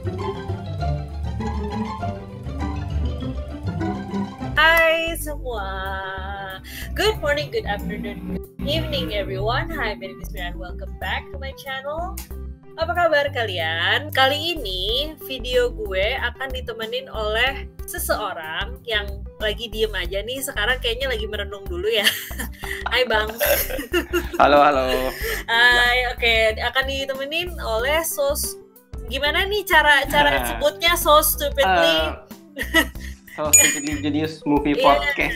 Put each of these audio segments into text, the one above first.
Hai semua. Good morning, good afternoon, good evening everyone. Hi, my name is Mira and welcome back to my channel. Apa kabar kalian? Kali ini video gue akan ditemenin oleh seseorang yang lagi diem aja nih. Sekarang kayaknya lagi merenung dulu ya. Hai Bang. Halo. Hai, oke. Akan ditemenin oleh gimana nih cara sebutnya so stupidly? So Stupidly Genius Movie Podcast.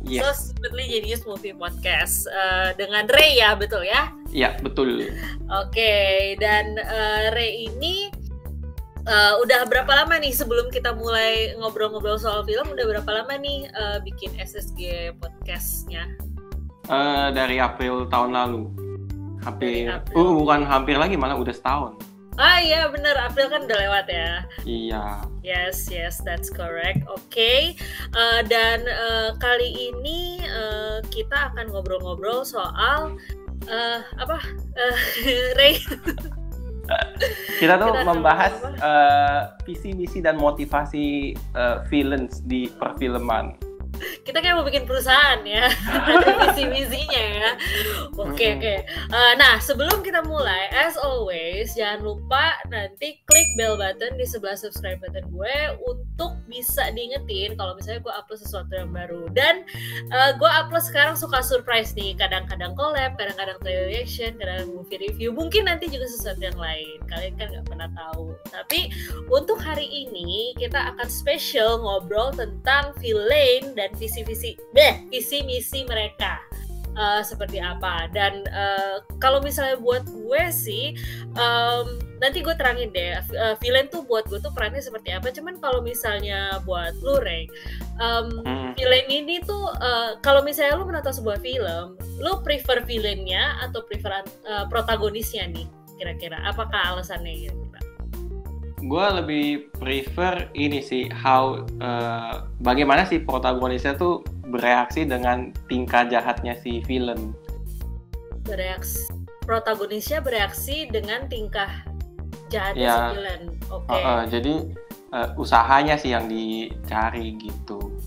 Yes. So Stupidly Genius Movie Podcast dengan Ray ya, betul ya? Iya, betul. Oke, dan Ray ini udah berapa lama nih sebelum kita mulai ngobrol-ngobrol soal film, udah berapa lama nih bikin SSG Podcast-nya? Dari April tahun lalu. Bukan hampir lagi, malah udah setahun. Ah iya bener, April kan udah lewat ya. Iya. Yes, that's correct. Oke. Dan kali ini kita akan ngobrol-ngobrol soal Ray. Kita tuh membahas visi misi dan motivasi villains di perfilman. Kita kayak mau bikin perusahaan ya, ada visi-misinya ya. Oke. Nah, sebelum kita mulai, as always, jangan lupa nanti klik bell button di sebelah subscribe button gue untuk bisa diingetin kalau misalnya gue upload sesuatu yang baru. Dan gue upload sekarang suka surprise nih, kadang-kadang collab, kadang-kadang toy reaction, kadang-kadang movie review, mungkin nanti juga sesuatu yang lain. Kalian kan nggak pernah tahu. Tapi untuk hari ini kita akan special ngobrol tentang villain dan visi misi mereka seperti apa. Dan kalau misalnya buat gue sih nanti gue terangin deh villain tuh buat gue tuh perannya seperti apa. Cuman kalau misalnya buat lu Ray, villain ini tuh kalau misalnya lu menonton sebuah film, lu prefer villainnya atau prefer protagonisnya nih kira-kira? Apakah alasannya gitu? Gue lebih prefer ini sih, bagaimana si protagonisnya tuh bereaksi dengan tingkah jahatnya si villain. Protagonisnya bereaksi dengan tingkah jahatnya si villain. Oke. Jadi usahanya sih yang dicari gitu.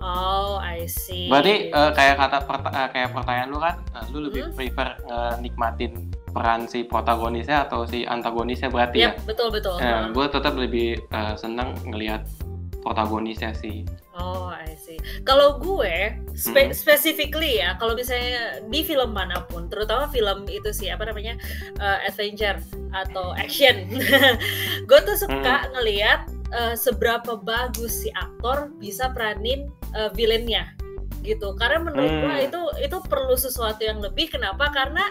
Oh, I see. Berarti kayak pertanyaan lu kan, lu lebih prefer nikmatin peran si protagonisnya atau si antagonisnya berarti ya? Betul. Gue tetap lebih senang ngelihat protagonisnya sih. Oh, I see. Kalau gue specifically ya, kalau misalnya di film manapun, terutama film itu sih adventure atau action, gue tuh suka ngelihat seberapa bagus si aktor bisa peranin villainnya gitu. Karena menurut gue itu perlu sesuatu yang lebih. Kenapa? Karena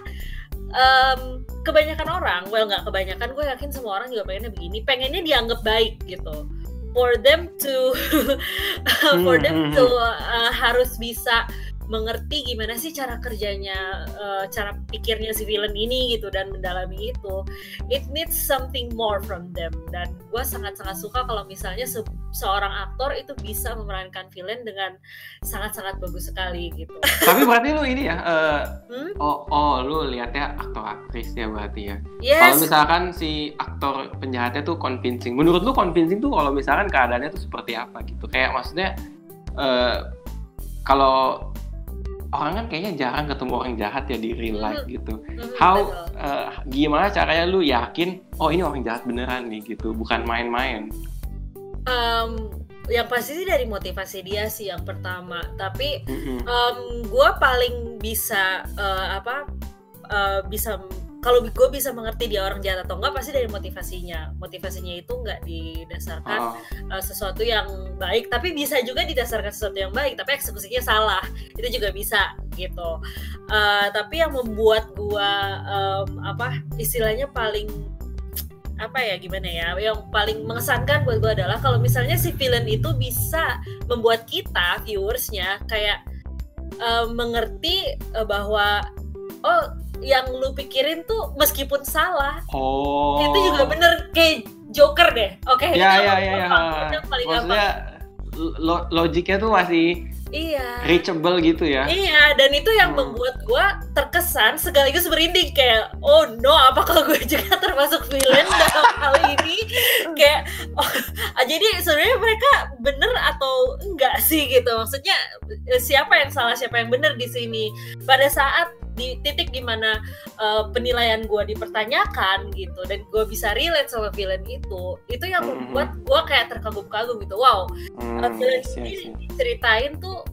kebanyakan orang, nggak kebanyakan, gue yakin semua orang juga pengennya begini, pengennya dianggap baik gitu. For them to harus bisa mengerti gimana sih cara kerjanya, cara pikirnya si villain ini gitu, dan mendalami itu. It needs something more from them. Dan gue sangat-sangat suka kalau misalnya seorang aktor itu bisa memerankan villain dengan sangat-sangat bagus sekali gitu. Tapi berarti lu ini ya, lu lihatnya aktor aktris ya berarti ya. Yes. Kalau misalkan si aktor penjahatnya tuh convincing, menurut lu convincing tuh kalau misalkan keadaannya tuh seperti apa gitu? Kayak maksudnya kalau orang kan kayaknya jarang ketemu orang jahat ya di real life gitu. Gimana caranya lu yakin ini orang jahat beneran nih gitu, bukan main-main? Yang pasti sih dari motivasi dia sih yang pertama. Tapi gue paling bisa kalau gue bisa mengerti dia orang jahat atau enggak pasti dari motivasinya. Motivasinya itu nggak didasarkan sesuatu yang baik, tapi bisa juga didasarkan sesuatu yang baik tapi eksekusinya salah, itu juga bisa gitu. Tapi yang membuat gue istilahnya paling yang paling mengesankan buat gue adalah kalau misalnya si villain itu bisa membuat kita viewersnya kayak mengerti bahwa yang lu pikirin tuh meskipun salah, itu juga bener kayak Joker deh. Oke. Ya. Maksudnya logiknya tuh masih reachable gitu ya. Iya, dan itu yang membuat gue terkesan sekaligus merinding kayak, oh no, apakah gue juga termasuk villain dalam hal ini? jadi sebenarnya mereka bener atau enggak sih gitu, maksudnya siapa yang salah siapa yang bener di sini pada saat di titik dimana penilaian gue dipertanyakan gitu, dan gue bisa relate sama villain itu yang membuat gue kayak terkagum-kagum gitu. Wow, villain ini ceritain tuh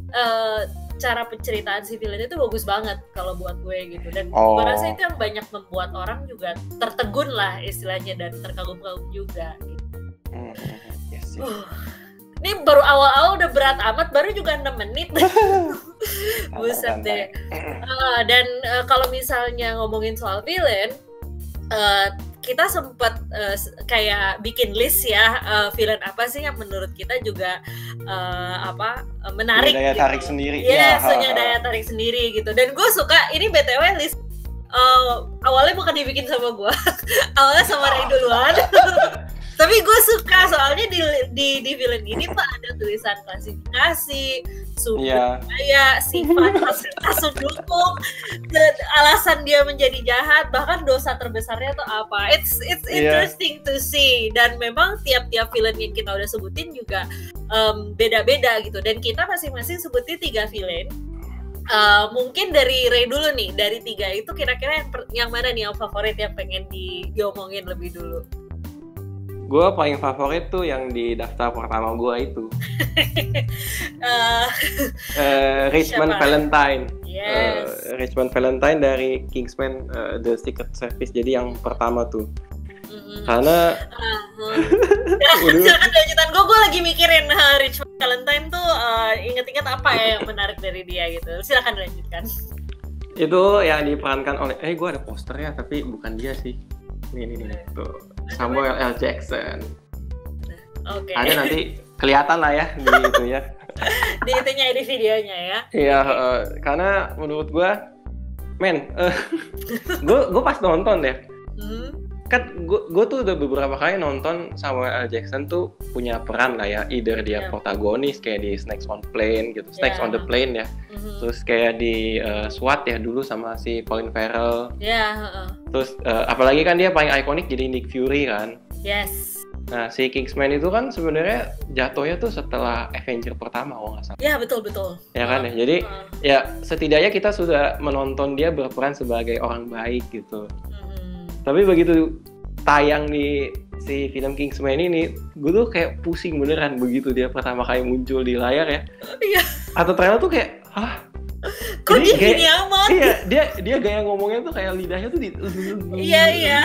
cara penceritaan si villain itu bagus banget kalau buat gue gitu, dan gue rasa itu yang banyak membuat orang juga tertegun lah istilahnya dan terkagum-kagum juga gitu. Ini baru awal-awal udah berat amat, baru juga 6 menit. Buset deh. Dan kalau misalnya ngomongin soal villain, kita sempat kayak bikin list ya, villain apa sih yang menurut kita juga menarik, daya gitu. Tarik sendiri. Punya daya tarik sendiri gitu. Dan gue suka ini BTW list awalnya bukan dibikin sama gue, awalnya sama Ray duluan. Tapi gue suka soalnya di villain ini tuh ada tulisan klasifikasi, sumber daya, sifat, fasilitas pendukung, alasan dia menjadi jahat, bahkan dosa terbesarnya tuh apa. It's interesting to see, dan memang tiap-tiap villain yang kita udah sebutin juga beda-beda gitu, dan kita masing-masing sebutin 3 villain. Mungkin dari Ray dulu nih, dari 3 itu kira-kira yang mana nih yang favorit yang pengen diomongin lebih dulu? Gue paling favorit tuh yang di daftar pertama gue itu Richmond Valentine. Richmond Valentine dari Kingsman The Secret Service, jadi yang pertama tuh. Karena silakan lanjutan, gue lagi mikirin Richmond Valentine tuh inget-inget apa ya yang menarik dari dia gitu. Silakan dilanjutkan. Itu yang diperankan oleh gue ada posternya tapi bukan dia sih. Nih tuh Samuel L. Jackson. Oke. Ada nanti kelihatan lah ya di itu ya. Di itunya di videonya ya. Iya, karena menurut gue, gue pas nonton ya. Kan gue tuh udah beberapa kali nonton Samuel L. Jackson tuh punya peran lah ya, either dia protagonis kayak di Snakes on Plane gitu, Snakes on the Plane ya, terus kayak di SWAT ya dulu sama si Colin Farrell, terus apalagi kan dia paling ikonik jadi Nick Fury kan. Nah si Kingsman itu kan sebenarnya jatuhnya tuh setelah Avenger pertama kalau nggak salah. Ya betul. Ya kan ya, jadi ya setidaknya kita sudah menonton dia berperan sebagai orang baik gitu. Tapi begitu tayang di si film Kingsman ini, gue tuh kayak pusing beneran begitu dia pertama kali muncul di layar ya. Iya. Atau trailer tuh kayak, kok dia gini amat? Iya, dia gaya ngomongnya tuh kayak lidahnya tuh di. Iya.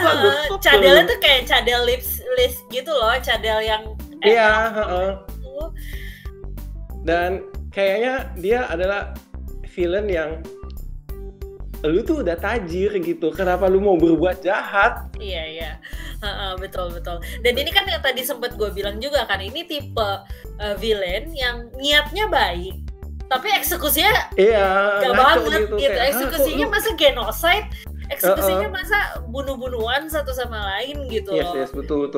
Cadelnya tuh kayak cadel lips gitu loh, cadel yang. Iya. Dan kayaknya dia adalah villain yang lu tuh udah tajir gitu, kenapa lu mau berbuat jahat? Iya, betul. Dan ini kan yang tadi sempat gue bilang juga kan, ini tipe villain yang niatnya baik, tapi eksekusinya gak banget gitu. Eksekusinya masa genocide, eksekusinya masa bunuh-bunuhan satu sama lain gitu loh. Yes, betul.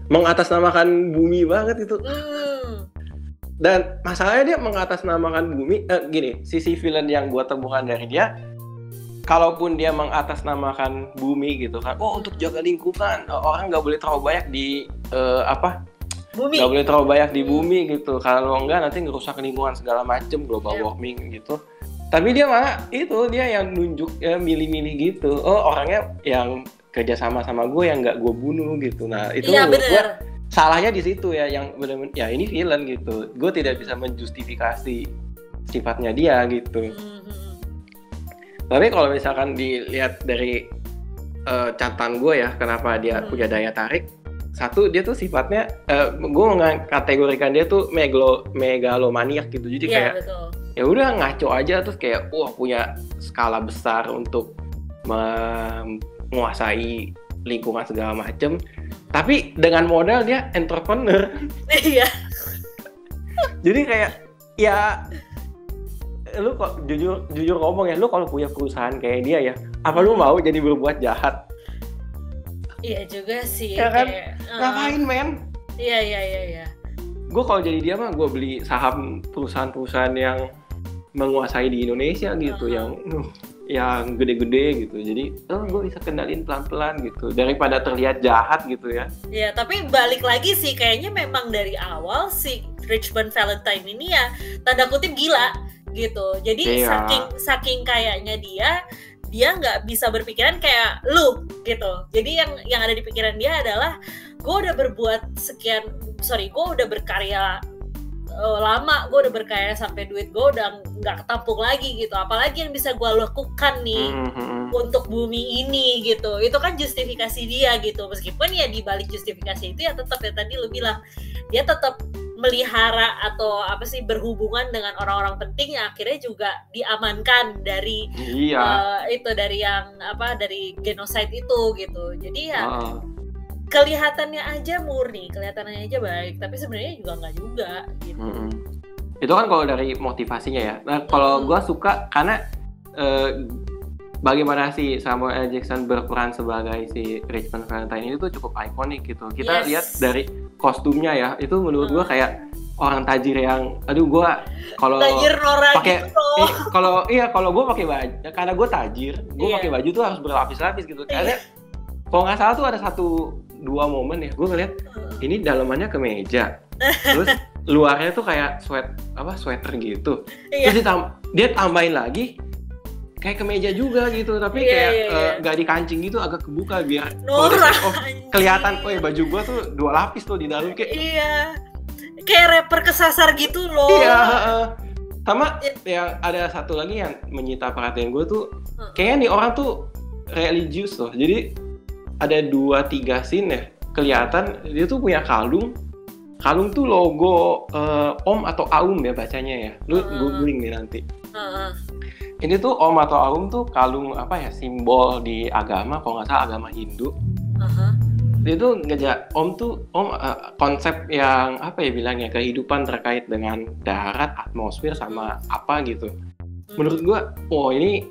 Mengatasnamakan bumi banget itu. Dan masalahnya dia mengatasnamakan bumi, gini, sisi villain yang gue temukan dari dia, kalaupun dia mengatasnamakan bumi gitu kan, untuk jaga lingkungan, orang nggak boleh terlalu banyak di bumi, nggak boleh terlalu banyak di bumi gitu, kalau enggak nanti ngerusak lingkungan segala macem, global warming gitu. Tapi dia malah dia yang nunjuk milih-milih gitu, orangnya yang kerja sama gue yang nggak gue bunuh gitu. Nah itu menurut gue salahnya di situ ya, yang benar-benar ya ini villain gitu, gue tidak bisa menjustifikasi sifatnya dia gitu. Tapi kalau misalkan dilihat dari catatan gue ya, kenapa dia punya daya tarik? Satu, dia tuh sifatnya, gue mengkategorikan dia tuh megalomaniak gitu. Jadi kayak, ya udah ngaco aja, terus kayak, punya skala besar untuk menguasai lingkungan segala macem. Tapi dengan modal dia entrepreneur. Iya. Jadi kayak, ya lu kok jujur ngomong ya, lu kalau punya perusahaan kayak dia ya, apa lu mau jadi berbuat jahat? Iya juga sih. Ya kan? Ngapain men? Iya. Gue kalau jadi dia mah gue beli saham perusahaan-perusahaan yang menguasai di Indonesia gitu, yang yang gede-gede gitu. Jadi gue bisa kendalin pelan-pelan gitu daripada terlihat jahat gitu ya. Ya, tapi balik lagi sih kayaknya memang dari awal si Richmond Valentine ini ya tanda kutip gila gitu. Jadi saking kayaknya dia nggak bisa berpikiran kayak lu gitu. Jadi yang ada di pikiran dia adalah gue udah berkarya lama, gue udah berkarya sampai duit gue udah nggak ketampung lagi gitu, apalagi yang bisa gue lakukan nih untuk bumi ini gitu. Itu kan justifikasi dia gitu, meskipun ya di balik justifikasi itu ya tetap ya tadi lu bilang dia tetap melihara atau berhubungan dengan orang-orang penting yang akhirnya juga diamankan dari dari genocide itu gitu. Jadi ya kelihatannya aja murni, kelihatannya aja baik, tapi sebenarnya juga nggak juga gitu. Itu kan kalau dari motivasinya ya. Nah kalau gue suka karena bagaimana si Samuel L. Jackson berperan sebagai si Richmond Valentine ini tuh cukup ikonik gitu. Kita lihat dari kostumnya ya, itu menurut gue kayak orang tajir yang, gue kalau pakai kalau gue pakai baju, karena gue tajir, gue pakai baju tuh harus berlapis-lapis gitu. Karena kalau nggak salah tuh ada 1-2 momen ya, gue ngeliat ini dalamannya kemeja, terus luarnya tuh kayak sweater gitu, terus dia tambahin lagi kayak kemeja juga gitu, tapi nggak dikancing gitu, agak kebuka biar kelihatan, baju gue tuh 2 lapis tuh di dalam kayak rapper kesasar gitu loh. Sama yang ada satu lagi yang menyita perhatian gue tuh, kayaknya nih orang tuh religius loh, jadi ada 2-3 scene ya, kelihatan dia tuh punya kalung tuh logo Om atau Aum ya bacanya ya, lu googling nih nanti. Ini tuh Om atau Aum tuh kalung simbol di agama, kalau nggak salah agama Hindu. Dia tuh Om konsep yang bilangnya kehidupan terkait dengan darat, atmosfer sama apa gitu. Menurut gua, ini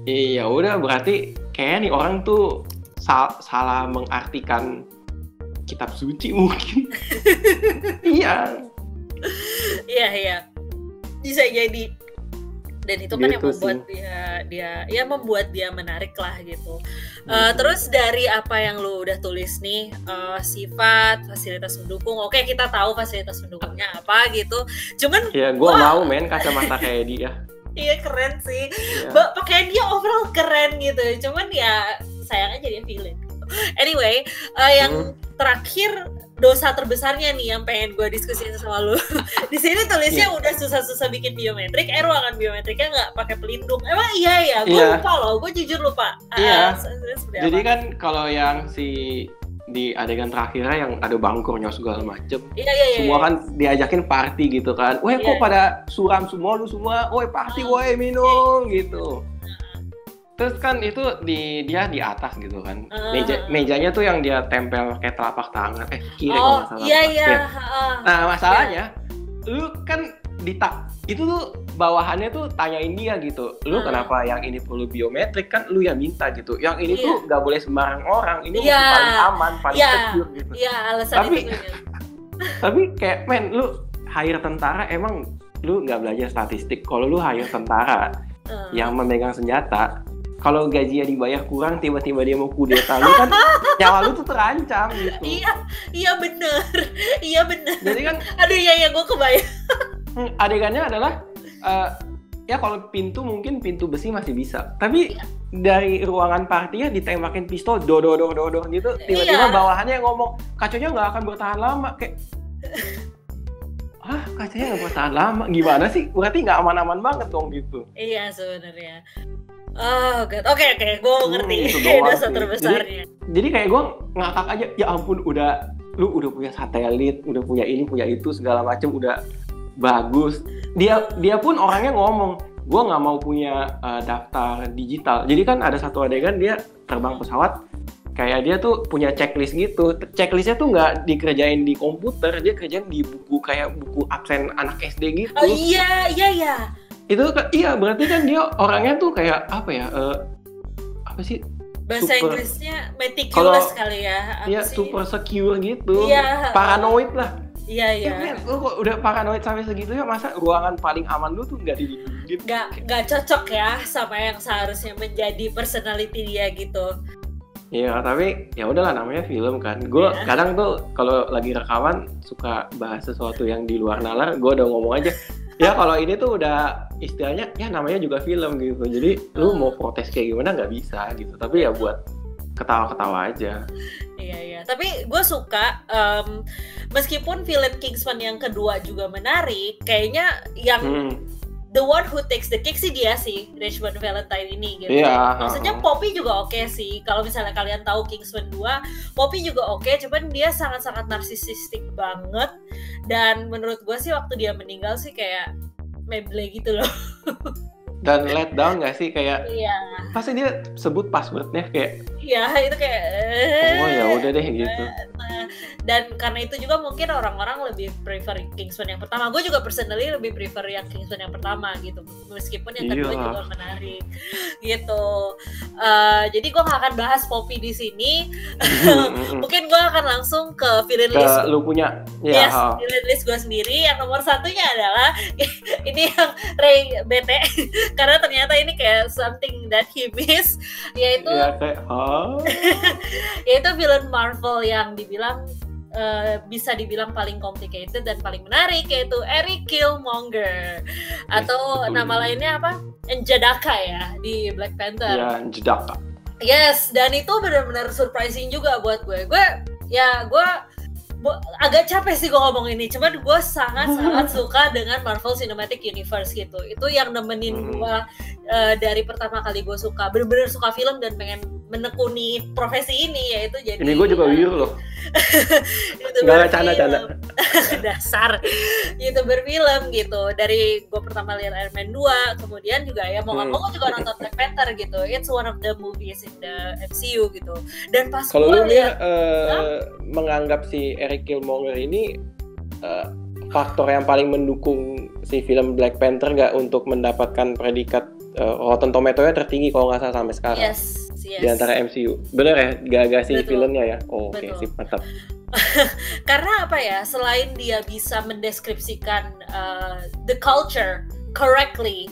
ya udah berarti kayaknya nih orang tuh salah mengartikan kitab suci mungkin. Iya, bisa jadi. Dan itu kan gitu yang membuat dia menarik lah gitu. Terus dari apa yang lu udah tulis nih, sifat, fasilitas mendukung. Oke, kita tahu fasilitas mendukungnya apa gitu. Cuman gue mau kacamata kayak dia. Iya keren sih. Pakaian dia overall keren gitu. Cuman ya sayang aja dia villain. Anyway, yang terakhir dosa terbesarnya nih yang pengen gue diskusiin sama lu. Di sini tulisnya udah susah-susah bikin biometrik, ruangan biometriknya nggak pakai pelindung. Emang iya ya? Gue lupa loh, gue jujur lupa. Jadi kan kalau yang di adegan terakhirnya yang ada bangkurnya segala macem, semua kan diajakin party gitu kan. Kok pada suram semua lu semua, party, minum gitu. Terus kan itu dia di atas gitu kan, mejanya tuh yang dia tempel kayak telapak tangan, kiri kalau nggak salah. Nah masalahnya, lu kan itu tuh bawahannya tuh tanyain dia gitu, lu kenapa yang ini perlu biometrik, kan lu yang minta gitu, yang ini tuh nggak boleh sembarang orang, ini mesti paling aman, paling secure gitu. Alasan tapi kayak lu hire tentara, emang lu nggak belajar statistik, kalau lu hire tentara yang memegang senjata, kalau gajinya dibayar kurang, tiba-tiba dia mau kudeta, lu kan nyawa lu tuh terancam gitu. Iya bener. Jadi kan, aduh gue kebayang. Adegannya adalah, kalau mungkin pintu besi masih bisa, tapi dari ruangan partinya ditembakin pistol, dodor gitu, tiba-tiba bawahannya ngomong, kacanya nggak akan bertahan lama, kayak, kacanya nggak bertahan lama, gimana sih? Berarti nggak aman-aman banget dong gitu. Iya sebenarnya. Oke, gue ngerti dosa terbesarnya. Jadi kayak gue ngakak aja, ya ampun, lu udah punya satelit, udah punya ini, punya itu, segala macem, udah bagus. Dia pun orangnya ngomong, gue nggak mau punya daftar digital. Jadi kan ada satu adegan dia terbang pesawat, kayak dia tuh punya checklist gitu. Checklistnya tuh nggak dikerjain di komputer, dia kerjain di buku, kayak buku absen anak SD gitu. Iya. Itu berarti kan dia orangnya tuh kayak bahasa Inggrisnya meticulous kali ya. Iya, super secure gitu. Paranoid lah. Iya, iya. Men, lu kok udah paranoid sampai segitu ya, masa ruangan paling aman lu tuh nggak dilindungi? Nggak cocok ya sama yang seharusnya menjadi personality dia gitu. Iya, tapi ya udahlah, namanya film kan. Gue kadang tuh kalau lagi rekaman suka bahas sesuatu yang di luar nalar, gue udah ngomong aja. Ya kalau ini tuh udah istilahnya ya namanya juga film gitu. Jadi lu mau protes kayak gimana nggak bisa gitu. Tapi ya buat ketawa-ketawa aja. Iya, iya. Tapi gue suka meskipun film Kingsman yang kedua juga menarik, kayaknya yang the one who takes the cake sih dia sih, Richmond Valentine ini gitu. Iya. Maksudnya Poppy juga oke sih. Kalau misalnya kalian tahu Kingsman 2, Poppy juga oke, cuman dia sangat-sangat narsisistik banget. Dan menurut gue sih waktu dia meninggal sih kayak meble gitu loh. Dan let down gak sih kayak Iya. pasti dia sebut passwordnya kayak Iya, itu kayak oh ya udah deh gitu. Dan karena itu juga mungkin orang-orang lebih prefer Kingsman yang pertama. Gue juga personally lebih prefer yang Kingsman yang pertama gitu, meskipun yang kedua juga menarik gitu. Jadi gue gak akan bahas Poppy di sini. Mungkin gue akan langsung ke villain list. Lu punya? Yes, villain list gue sendiri. Yang nomor satunya adalah ini yang Ray bete karena ternyata ini kayak something that he miss, yaitu yaitu villain Marvel yang dibilang bisa dibilang paling complicated dan paling menarik, yaitu Eric Killmonger atau nama lainnya apa? Njadaka ya di Black Panther. Ya, Njadaka. Yes, dan itu benar-benar surprising juga buat gue. Gue agak capek sih gue ngomong ini, cuman gue sangat-sangat suka dengan Marvel Cinematic Universe gitu. Itu yang nemenin gue dari pertama kali gue suka, bener-bener suka film dan pengen menekuni profesi ini, yaitu jadi ini gue juga wiru loh. Gak canda-canda dasar YouTuber film gitu. Dari gue pertama lihat Iron Man 2, kemudian juga ya mau gak mau juga nonton Black Panther gitu. It's one of the movies in the MCU gitu. Dan pas kalau lu lihat menganggap si Eric Killmonger ini faktor yang paling mendukung si film Black Panther nggak untuk mendapatkan predikat Rotten Tomato-nya tertinggi kalau nggak salah sampai sekarang. Yes. Di antara MCU. Bener ya? Gak si filmnya ya? Oh, oke, sip, mantap. Karena apa ya, selain dia bisa mendeskripsikan the culture correctly,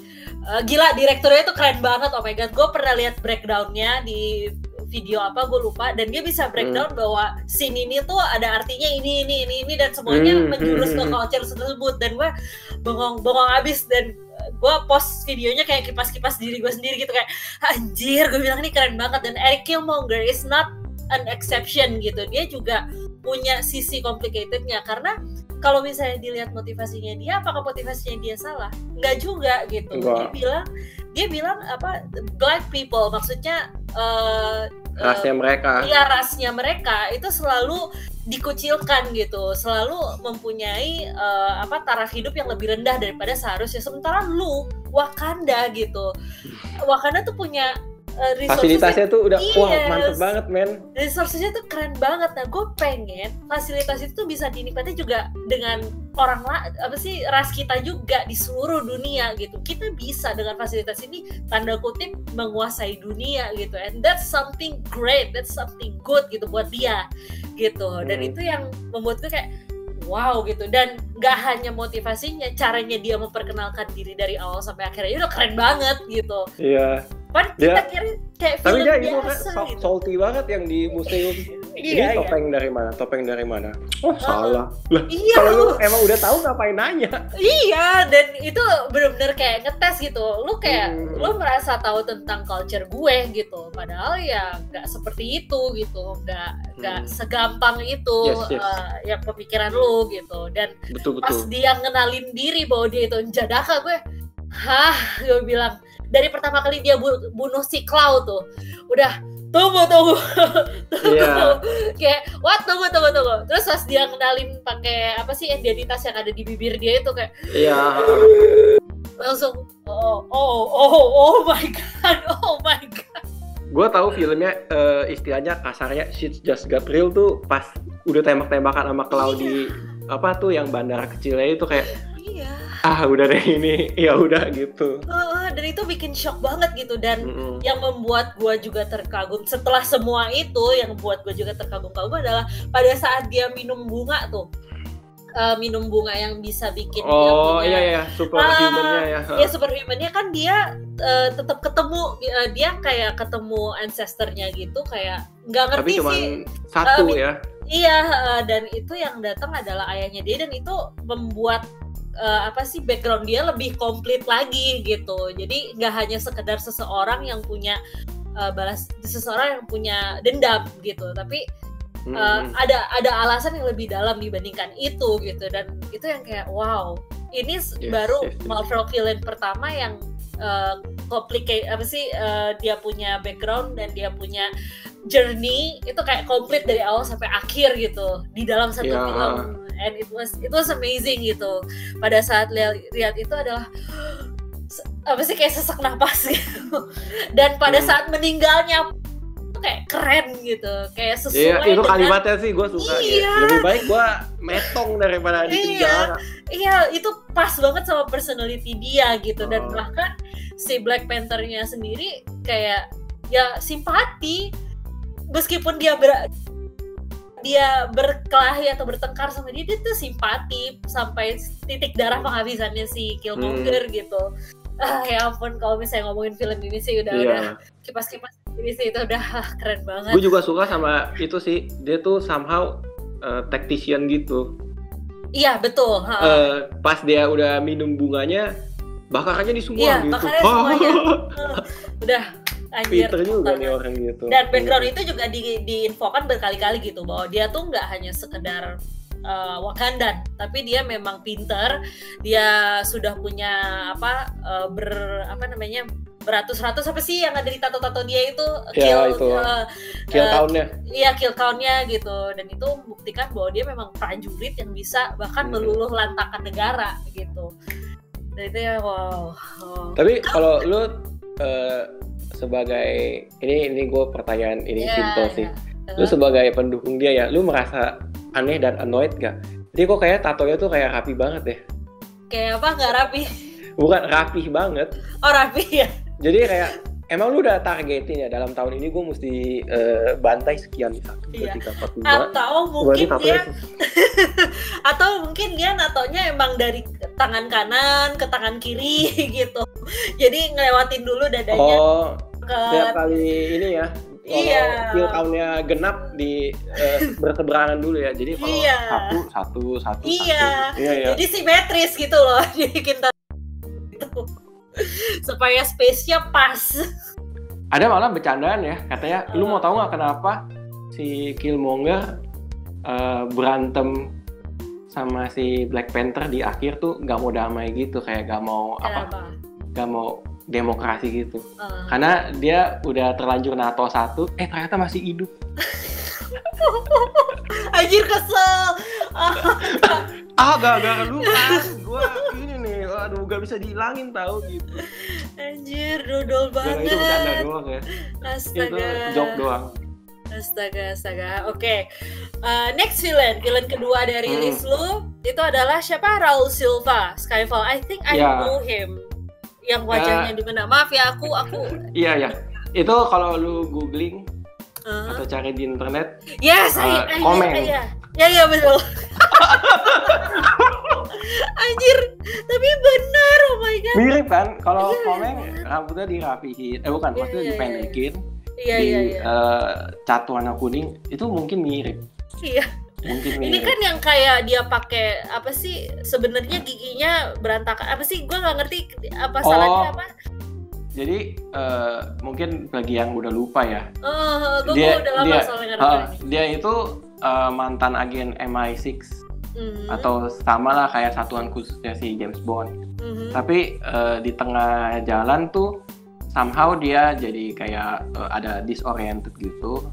gila, direkturnya itu keren banget. Oh my god, gue pernah lihat breakdownnya di video apa gue lupa, dan dia bisa breakdown bahwa scene ini tuh ada artinya ini dan semuanya menjurus ke culture tersebut. Dan gue bengong abis, dan gue post videonya kayak kipas-kipas diri gue sendiri gitu, kayak anjir, gue bilang ini keren banget. Dan Eric Killmonger is not an exception gitu, dia juga punya sisi complicatednya. Karena kalau misalnya dilihat motivasinya dia, apakah motivasinya dia salah? Enggak juga gitu. Dia bilang apa, black people, maksudnya rasnya mereka. Iya, rasnya mereka itu selalu dikucilkan gitu, selalu mempunyai taraf hidup yang lebih rendah daripada seharusnya. Sementara lu Wakanda gitu, Wakanda tuh punya fasilitasnya tuh udah wah mantep banget men. Resourcesnya tuh keren banget. Nah, gue pengen fasilitas itu tuh bisa dinikmati juga dengan orang ras kita juga di seluruh dunia gitu. Kita bisa dengan fasilitas ini tanda kutip menguasai dunia gitu. And that's something great, that's something good gitu buat dia gitu. Dan itu yang membuat gue kayak wow gitu. Dan gak hanya motivasinya, caranya dia memperkenalkan diri dari awal sampai akhirnya udah keren banget gitu. Iya. Kita kira kayak film biasa. Tapi dia gitu. salty banget yang di museum. Ini topeng dari mana? Topeng dari mana? Oh, salah. Lah, iya. Kalau lu emang udah tahu ngapain nanya? Iya, dan itu benar-benar kayak ngetes gitu. Lu kayak lu merasa tahu tentang culture gue gitu. Padahal ya nggak seperti itu gitu. Nggak segampang itu yang pemikiran lu gitu. Dan betul. Pas dia ngenalin diri bahwa dia itu Njadaka, gue bilang dari pertama kali dia bunuh si Klaw tuh udah tunggu kayak what tunggu terus pas dia kenalin pakai apa sih identitas yang ada di bibir dia itu kayak langsung oh my god. Gue tahu filmnya istilahnya kasarnya shit just got real tuh pas udah tembak-tembakan sama Klaw di apa tuh yang bandara kecilnya itu kayak udah deh ini ya udah gitu. Dan itu bikin shock banget gitu. Dan yang membuat gue juga terkagum setelah semua itu, yang membuat gue juga terkagum-kagum adalah pada saat dia minum bunga tuh, minum bunga yang bisa bikin dia Oh punya iya superhuman-nya ya. ya superhuman-nya kan dia tetap ketemu, dia kayak ketemu ancestor-nya gitu, kayak nggak ngerti Tapi cuman sih satu uh, ya. iya, dan itu yang datang adalah ayahnya dia, dan itu membuat background dia lebih komplit lagi gitu. Jadi nggak hanya sekedar seseorang yang punya seseorang yang punya dendam gitu, tapi ada alasan yang lebih dalam dibandingkan itu gitu. Dan itu yang kayak wow, ini baru Marvel villain pertama yang dia punya background dan dia punya journey itu kayak komplit dari awal sampai akhir gitu di dalam satu film, and it was amazing gitu. Pada saat lihat itu adalah kayak sesak napas gitu. Dan pada saat meninggalnya kayak keren gitu, kayak sesuai itu kalimatnya sih gue suka. Iya. Lebih baik gue metong daripada di penjara. Iya, itu pas banget sama personality dia gitu. Dan bahkan si Black Panther-nya sendiri kayak ya simpati, meskipun dia berkelahi atau bertengkar sama dia tuh simpati sampai titik darah penghabisannya si Killmonger gitu. Ya ampun, kalau misalnya ngomongin film ini sih udah kipas-kipas ini sih itu udah keren banget. Gue juga suka sama itu sih, dia tuh somehow tactician gitu. Iya betul. Pas dia udah minum bunganya, bakar aja di semua gitu. Bakarnya semuanya. Udah anjir. Peter juga nih orang gitu. Dan background itu juga diinfokan berkali-kali gitu, bahwa dia tuh nggak hanya sekedar Wakandan, tapi dia memang pinter. Dia sudah punya beratus-ratus apa sih yang ada di tato-tato dia itu, kill count-nya. Iya, kill count-nya gitu. Dan itu membuktikan bahwa dia memang prajurit yang bisa bahkan meluluh lantakan negara gitu. Dan itu ya wow. Tapi kalau lu sebagai ini gue pertanyaan ini simple sih. Lu sebagai pendukung dia ya, lu merasa aneh dan annoyed gak? Dia kok kayak tatonya tuh kayak rapi banget deh. Kayak apa nggak rapi? Bukan, rapih banget. Oh rapi ya? Jadi kayak emang lu udah targetin ya, dalam tahun ini gue mesti bantai sekian, 1, 2, 3, 4, 5. Atau mungkin dia atau mungkin dia natonya emang dari tangan kanan ke tangan kiri gitu. Jadi ngelewatin dulu dadanya. Setiap kali ini ya. Kalau kill count-nya genap di berseberangan dulu ya. Jadi kalau satu. Iya. Jadi simetris gitu loh. Dibikin supaya space-nya pas. Ada malah bercandaan ya, katanya lu mau tahu nggak kenapa si Killmonger berantem sama si Black Panther di akhir tuh nggak mau damai gitu, kayak nggak mau nggak mau demokrasi gitu. Karena dia udah terlanjur NATO 1, ternyata masih hidup. Anjir kesel. Gak lu kan. Gua ini nih, aduh gak bisa dihilangin tahu gitu. Anjir, dodol banget. Itu bercanda doang ya. Astaga. Itu joke doang. Astaga. Oke. Next villain kedua dari list lu itu adalah siapa? Raul Silva, Skyfall. I think I know him. Yang wajahnya di mana? Maaf ya, aku Iya. Itu kalau lu googling atau cari di internet. Yes, Komeng. Iya betul. Anjir, tapi benar, oh my god. Mirip kan? Kalau Komeng rambutnya dirapihin, maksudnya dipendekin. Iya. Cat warna kuning itu mungkin mirip. Iya. Ini kan yang kayak dia pakai apa sih, sebenarnya giginya berantakan apa sih, gue nggak ngerti apa salahnya apa. Jadi mungkin bagi yang udah lupa ya, gue udah lama soalnya ngerti. Dia itu mantan agen MI6 atau sama lah kayak satuan khususnya si James Bond. Tapi di tengah jalan tuh somehow dia jadi kayak ada disoriented gitu,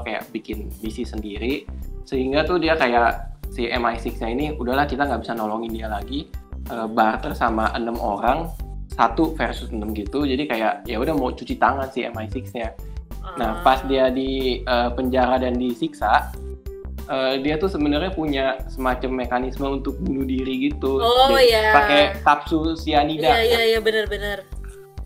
kayak bikin misi sendiri. Sehingga tuh dia kayak si MI6-nya ini udahlah kita nggak bisa nolongin dia lagi, barter sama 6 orang 1 versus 6 gitu. Jadi kayak ya udah mau cuci tangan si MI6-nya. Nah pas dia di penjara dan disiksa, dia tuh sebenarnya punya semacam mekanisme untuk bunuh diri gitu. Pakai kapsul sianida. Iya benar.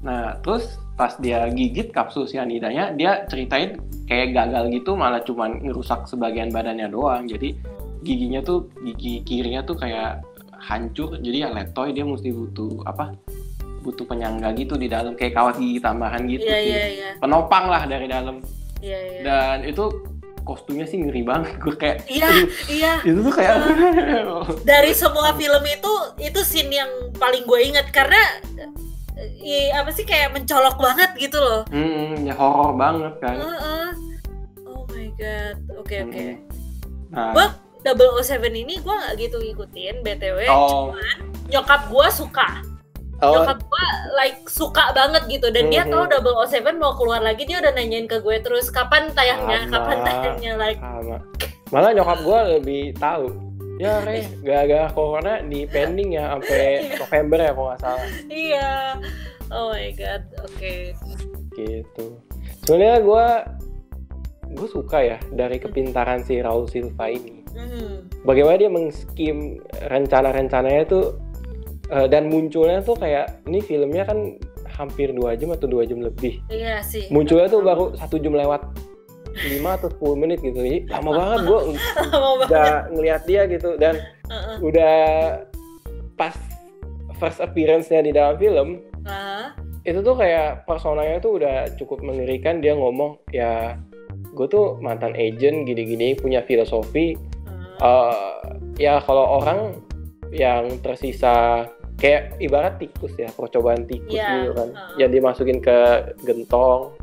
Nah terus pas dia gigit kapsul sianidanya, dia ceritain kayak gagal gitu, malah cuman ngerusak sebagian badannya doang. Jadi giginya tuh gigi kirinya tuh kayak hancur, jadi ya letoy, dia mesti butuh penyangga gitu di dalam, kayak kawat gigi tambahan gitu sih. Penopang lah dari dalam. Dan itu kostumnya sih ngeri banget, gue kayak itu tuh kayak dari semua film itu scene yang paling gue inget karena apa sih kayak mencolok banget gitu loh. Ya horor banget kan. Oh my god, oke. Nah, gue 007 ini gue nggak gitu ngikutin BTW, cuman nyokap gue suka. Nyokap gue suka banget gitu, dan dia tahu 007 mau keluar lagi, dia udah nanyain ke gue terus kapan tayangnya malah nyokap gue lebih tahu ya gara-gara corona di pending ya sampai November ya kalau nggak salah. Oh my god, oke. Gitu. Sebenarnya gue suka ya dari kepintaran si Raul Silva ini. Bagaimana dia mengskim rencana-rencananya tuh, dan munculnya tuh kayak ini filmnya kan hampir 2 jam atau 2 jam lebih. Iya sih. Munculnya tuh baru 1 jam lewat 5 atau 10 menit gitu. Jadi lama banget gue udah ngelihat dia gitu, dan udah pas first appearance-nya di dalam film. Itu tuh kayak personanya tuh udah cukup mengerikan. Dia ngomong ya gue tuh mantan agent gini-gini, punya filosofi. Ya kalau orang yang tersisa kayak ibarat tikus ya, percobaan tikus gitu kan, yang dimasukin ke gentong,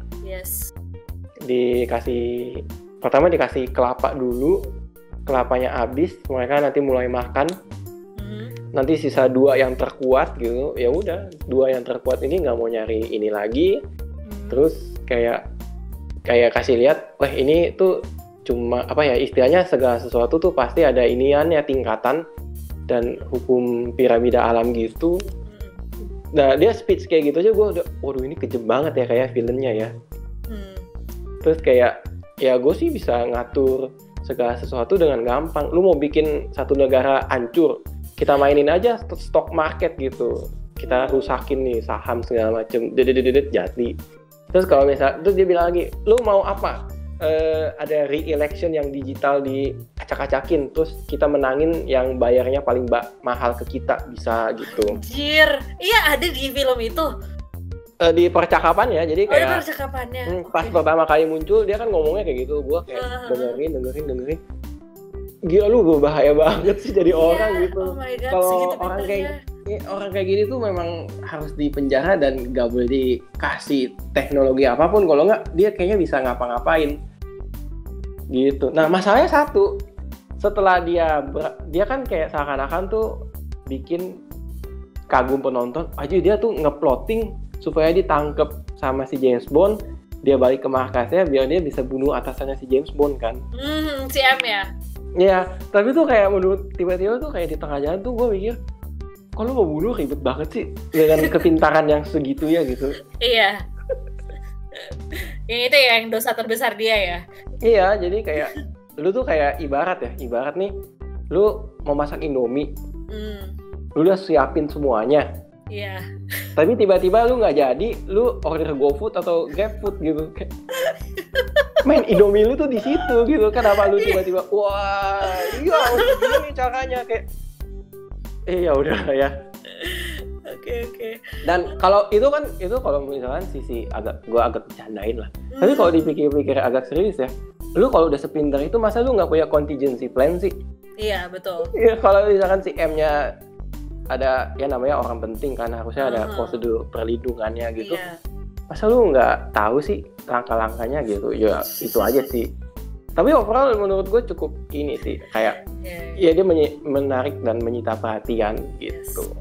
pertama dikasih kelapa dulu, kelapanya habis, mereka nanti mulai makan, nanti sisa 2 yang terkuat gitu, ya udah 2 yang terkuat ini nggak mau nyari ini lagi, terus kayak kasih lihat, wah ini tuh cuma apa ya istilahnya, segala sesuatu tuh pasti ada iniannya, tingkatan dan hukum piramida alam gitu. Nah dia speech kayak gitu aja gue udah, waduh ini kejam banget ya kayak filmnya ya. Terus kayak ya gue sih bisa ngatur segala sesuatu dengan gampang. Lu mau bikin satu negara hancur, kita mainin aja stock market gitu, kita rusakin nih saham segala macem, jadi. Terus kalau terus dia bilang lagi, lu mau apa? Ada re-election yang digital diacak-acakin, terus kita menangin yang bayarnya paling mahal ke kita, bisa gitu. Anjir, iya ada di film itu. Di percakapan ya, jadi kayak pas pertama kali muncul dia kan ngomongnya kayak gitu, gue kayak dengerin. Gila lu berbahaya banget sih jadi orang gitu. Kalau orang kayak gini tuh memang harus dipenjara dan gak boleh dikasih teknologi apapun, kalau nggak dia kayaknya bisa ngapa-ngapain gitu. Nah masalahnya satu, setelah dia kan kayak seakan-akan tuh bikin kagum penonton aja, dia tuh ngeplotting supaya ditangkep sama si James Bond, dia balik ke markasnya biar dia bisa bunuh atasannya si James Bond kan. Si M ya? Iya, tapi tuh kayak menurut tiba-tiba tuh kayak di tengah jalan tuh gue mikir, kok lu mau bunuh ribet banget sih dengan kepintaran yang segitu ya gitu. Iya. Yang itu ya yang dosa terbesar dia ya. Iya, jadi kayak lu tuh kayak ibarat nih, lu mau masak Indomie, lu udah siapin semuanya. Iya. Tapi tiba-tiba lu nggak jadi, lu order GoFood atau GrabFood gitu. Main Indomie lu tuh di situ gitu. Kenapa lu tiba-tiba wah, iya gini caranya kayak ya udah ya. Oke. Dan kalau itu kalau misalkan gua agak bercandain lah. Tapi kalau dipikir-pikir agak serius ya. Lu kalau udah sepintar itu masa lu nggak punya contingency plan sih? Iya, betul. Iya, kalau misalkan si M-nya ada ya namanya orang penting kan, harusnya ada prosedur perlindungannya gitu. Iya. Masa lu nggak tahu sih langkah-langkahnya gitu? Ya itu aja sih. Tapi overall menurut gue cukup ini sih, kayak ya dia menarik dan menyita perhatian gitu.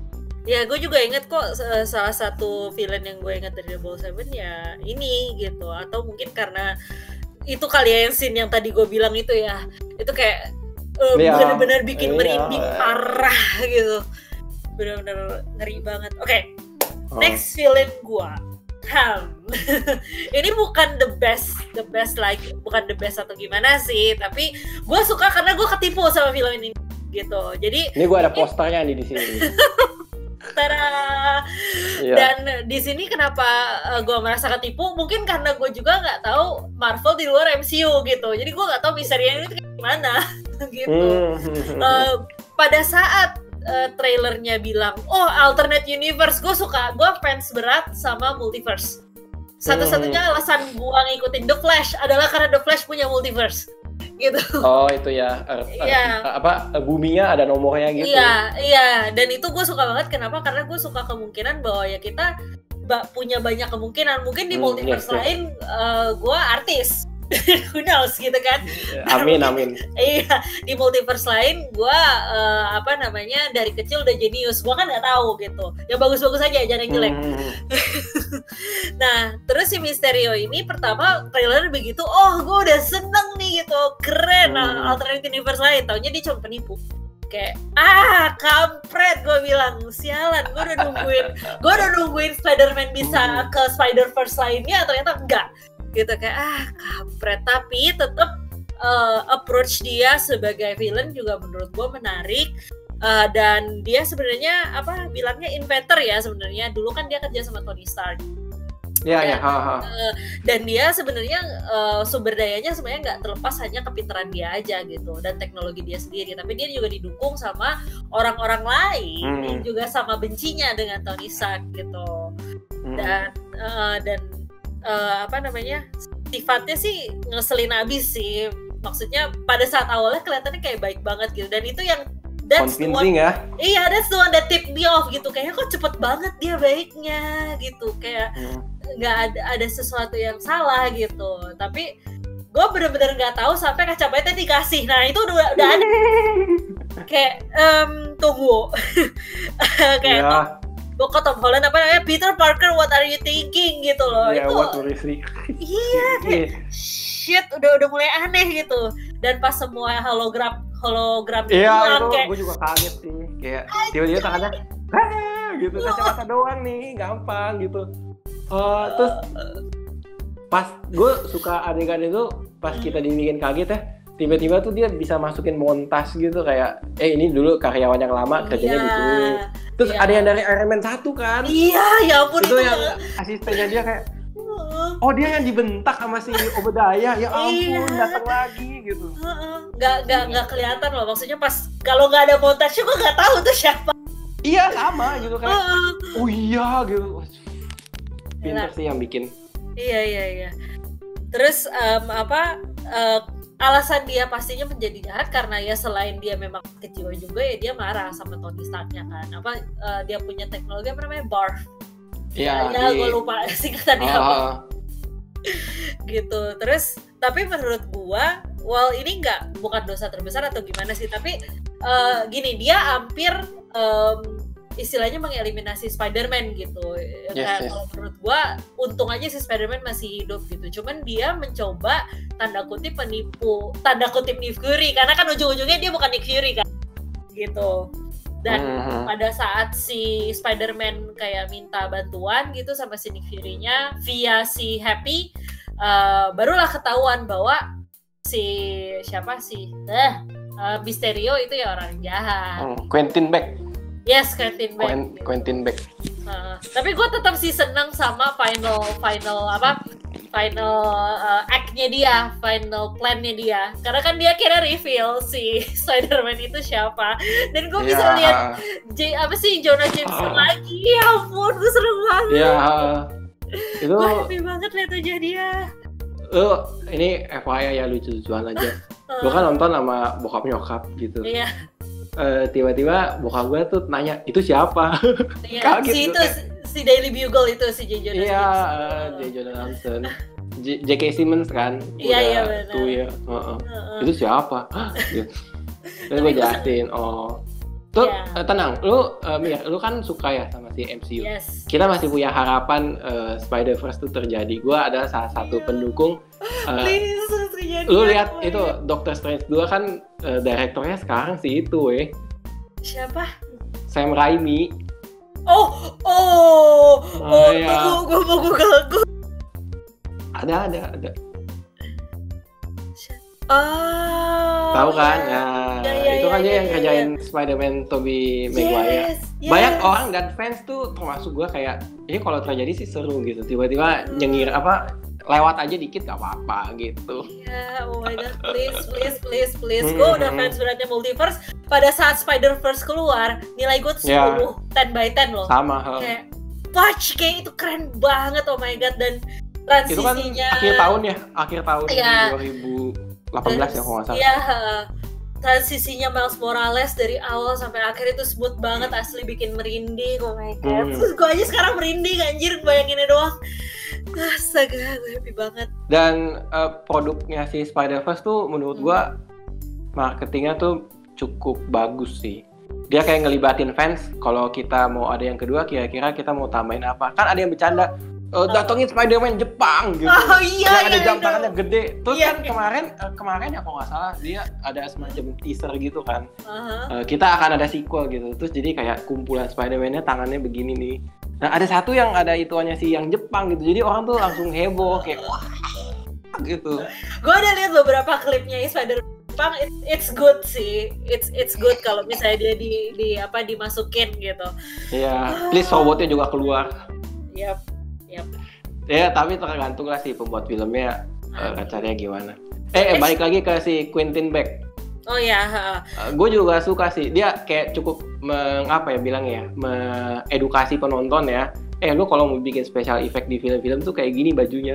Ya gue juga inget kok salah satu villain yang gue inget dari 007 ya ini gitu. Atau mungkin karena itu kali ya yang scene yang tadi gue bilang itu ya, itu kayak benar-benar bikin merinding parah gitu, benar-benar ngeri banget. Oke. Next villain gue, ini bukan the best like, bukan the best atau gimana sih, tapi gue suka karena gue ketipu sama film ini gitu. Jadi ini gue ada posternya nih di sini. Tara. Yeah. Dan di sini kenapa gue merasa ketipu? Mungkin karena gue juga nggak tahu Marvel di luar MCU gitu. Jadi gue nggak tahu misterinya itu mana gitu. Pada saat trailernya bilang, oh alternate universe, gue fans berat sama multiverse. Satu-satunya alasan gue ngikutin The Flash adalah karena The Flash punya multiverse. Gitu. Oh itu ya, buminya ada nomornya gitu. Iya, dan itu gue suka banget. Kenapa? Karena gue suka kemungkinan bahwa ya kita punya banyak kemungkinan. Mungkin di multiverse lain gue artis. Who knows gitu kan? Amin. Iya, di multiverse lain gue dari kecil udah jenius. Gue kan nggak tahu gitu. Yang bagus-bagus aja, jangan yang jelek. Nah, terus si Mysterio ini pertama trailer begitu, oh gue udah seneng nih gitu, keren. Alternate universe lain, taunya dia cuma penipu. Kayak kampret, gue bilang sialan, gue udah nungguin Spider-Man bisa ke Spider-Verse lainnya, ternyata enggak gitu. Kayak kampret. Tapi tetap approach dia sebagai villain juga menurut gue menarik. Dan dia sebenarnya bilangnya inventor ya sebenarnya. Dulu kan dia kerja sama Tony Stark. Dan dia sebenarnya sumber dayanya sebenarnya nggak terlepas hanya kepintaran dia aja gitu dan teknologi dia sendiri, tapi dia juga didukung sama orang-orang lain yang juga sama bencinya dengan Tony Stark gitu. Dan sifatnya sih ngeselin abis sih. Maksudnya pada saat awalnya kelihatannya kayak baik banget gitu, dan itu yang convincing ya. Iya, that's the one that tip me off gitu. Kayaknya kok cepet banget dia baiknya gitu. Kayak nggak ada sesuatu yang salah gitu. Tapi gue bener-bener nggak tahu sampai kacamata dikasih. Nah itu udah ada. Kayak tunggu. Kayak kok Tom Holland Peter Parker, what are you thinking gitu loh. Itu what were you iya kayak shit, udah mulai aneh gitu. Dan pas semua hologram hilang, kayak gue juga kaget sih. Kayak tiba-tiba tangannya gitu, kacamata doang nih, gampang gitu. Terus pas gue suka adegan itu pas kita dibikin kaget ya, tiba-tiba tuh dia bisa masukin montas gitu kayak ini dulu karyawan yang lama kerjanya di sini. Terus ada yang dari Iron Man 1 kan? Iya, ya ampun itu yang asistennya dia kayak dia yang dibentak sama si Obadiah, ya ampun datang lagi gitu. Nggak kelihatan loh, maksudnya pas kalau nggak ada montage gue nggak tahu tuh siapa. Iya sama gitu kayak oh iya gitu. Pinter sih yang bikin. Iya. Terus alasan dia pastinya menjadi jahat karena ya selain dia memang kecewa juga ya dia marah sama Tony Stark-nya kan. Dia punya teknologi apa namanya Barf. Iya, gue lupa singkatannya apa. Gitu. Terus tapi menurut gua, ini bukan dosa terbesar atau gimana sih, tapi gini, dia hampir istilahnya mengeliminasi Spider-Man gitu. Kalau menurut gua untung aja si Spider-Man masih hidup gitu. Cuman dia mencoba tanda kutip Nick Fury, karena kan ujung-ujungnya dia bukan Nick Fury kan gitu. Dan pada saat si Spider-Man kayak minta bantuan gitu sama si Nick Fury-nya via si Happy, barulah ketahuan bahwa Mysterio itu ya orang jahat. Quentin Beck. Yes, Quentin Beck. Tapi gue tetap sih seneng sama final act-nya dia, final plan-nya dia. Karena kan dia kira reveal si Spider-Man itu siapa. Dan gue bisa lihat Jonah Jameson lagi. Ya ampun, gue seneng banget. Iya. Itu gue happy banget lihat aja dia. Ini FYI ya, lucu-lucuan aja. Gue kan nonton sama bokap nyokap gitu. Iya. Tiba-tiba bokap gue tuh nanya, itu siapa? Iya, si Daily Bugle itu, si J. Jonah Jameson. Iya, J. Jonah Jameson. J.K. Simmons kan? Iya benar. Itu siapa? Terus gue jelasin, tuh tenang, lu kan suka ya sama si MCU. Yes. Kita masih punya harapan Spider-Verse itu terjadi. Gue adalah salah satu pendukung. Lu lihat itu Doctor Strange 2 kan direktornya sekarang si itu siapa? Sam Raimi. Gue mau Google. Ada. Tahu kan? Itu kan dia yang kerjain Spider-Man Tobey Maguire. Banyak orang dan fans tuh termasuk gue kayak ini kalau terjadi sih seru gitu. Tiba-tiba nyengir lewat aja dikit gak apa-apa gitu. Iya, oh my god, please. Gue udah fans beratnya Multiverse. Pada saat Spider-Verse keluar, nilai gue tuh 10, 10 by 10 loh. Sama. Kayak, watch, kayak itu keren banget, oh my god. Dan transisinya... Itu kan akhir tahun ya, 2018 ya kalau nggak salah. Iya, transisinya Miles Morales dari awal sampai akhir itu smooth banget, asli bikin merinding, oh my god. Terus gue aja sekarang merinding, anjir, bayanginnya doang. Astaga, gue happy banget. Dan produknya si Spider-Verse tuh menurut gue marketingnya tuh cukup bagus sih. Dia kayak ngelibatin fans, kalau kita mau ada yang kedua kira-kira kita mau tambahin apa. Kan ada yang bercanda, datengin Spider-Man Jepang gitu. Oh iya, yang ada jam tangannya gede. Terus iya, kan kemarin ya kalau nggak salah dia ada semacam teaser gitu kan. Kita akan ada sequel gitu. Terus jadi kayak kumpulan Spider-Man-nya tangannya begini nih. Nah ada satu yang ada ituannya si yang Jepang gitu. Jadi orang tuh langsung heboh kayak wah gitu. Gue udah lihat beberapa klipnya Spider-Man Jepang, it's good sih. It's good kalau misalnya dia dimasukin gitu. Iya, please robotnya juga keluar. Yap. Ya, tapi tergantung lah sih pembuat filmnya caranya gimana. Balik lagi ke si Quentin Beck. Oh ya. Gue juga suka sih. Dia kayak cukup mengedukasi penonton ya. Lu kalau mau bikin special effect di film-film tuh kayak gini bajunya.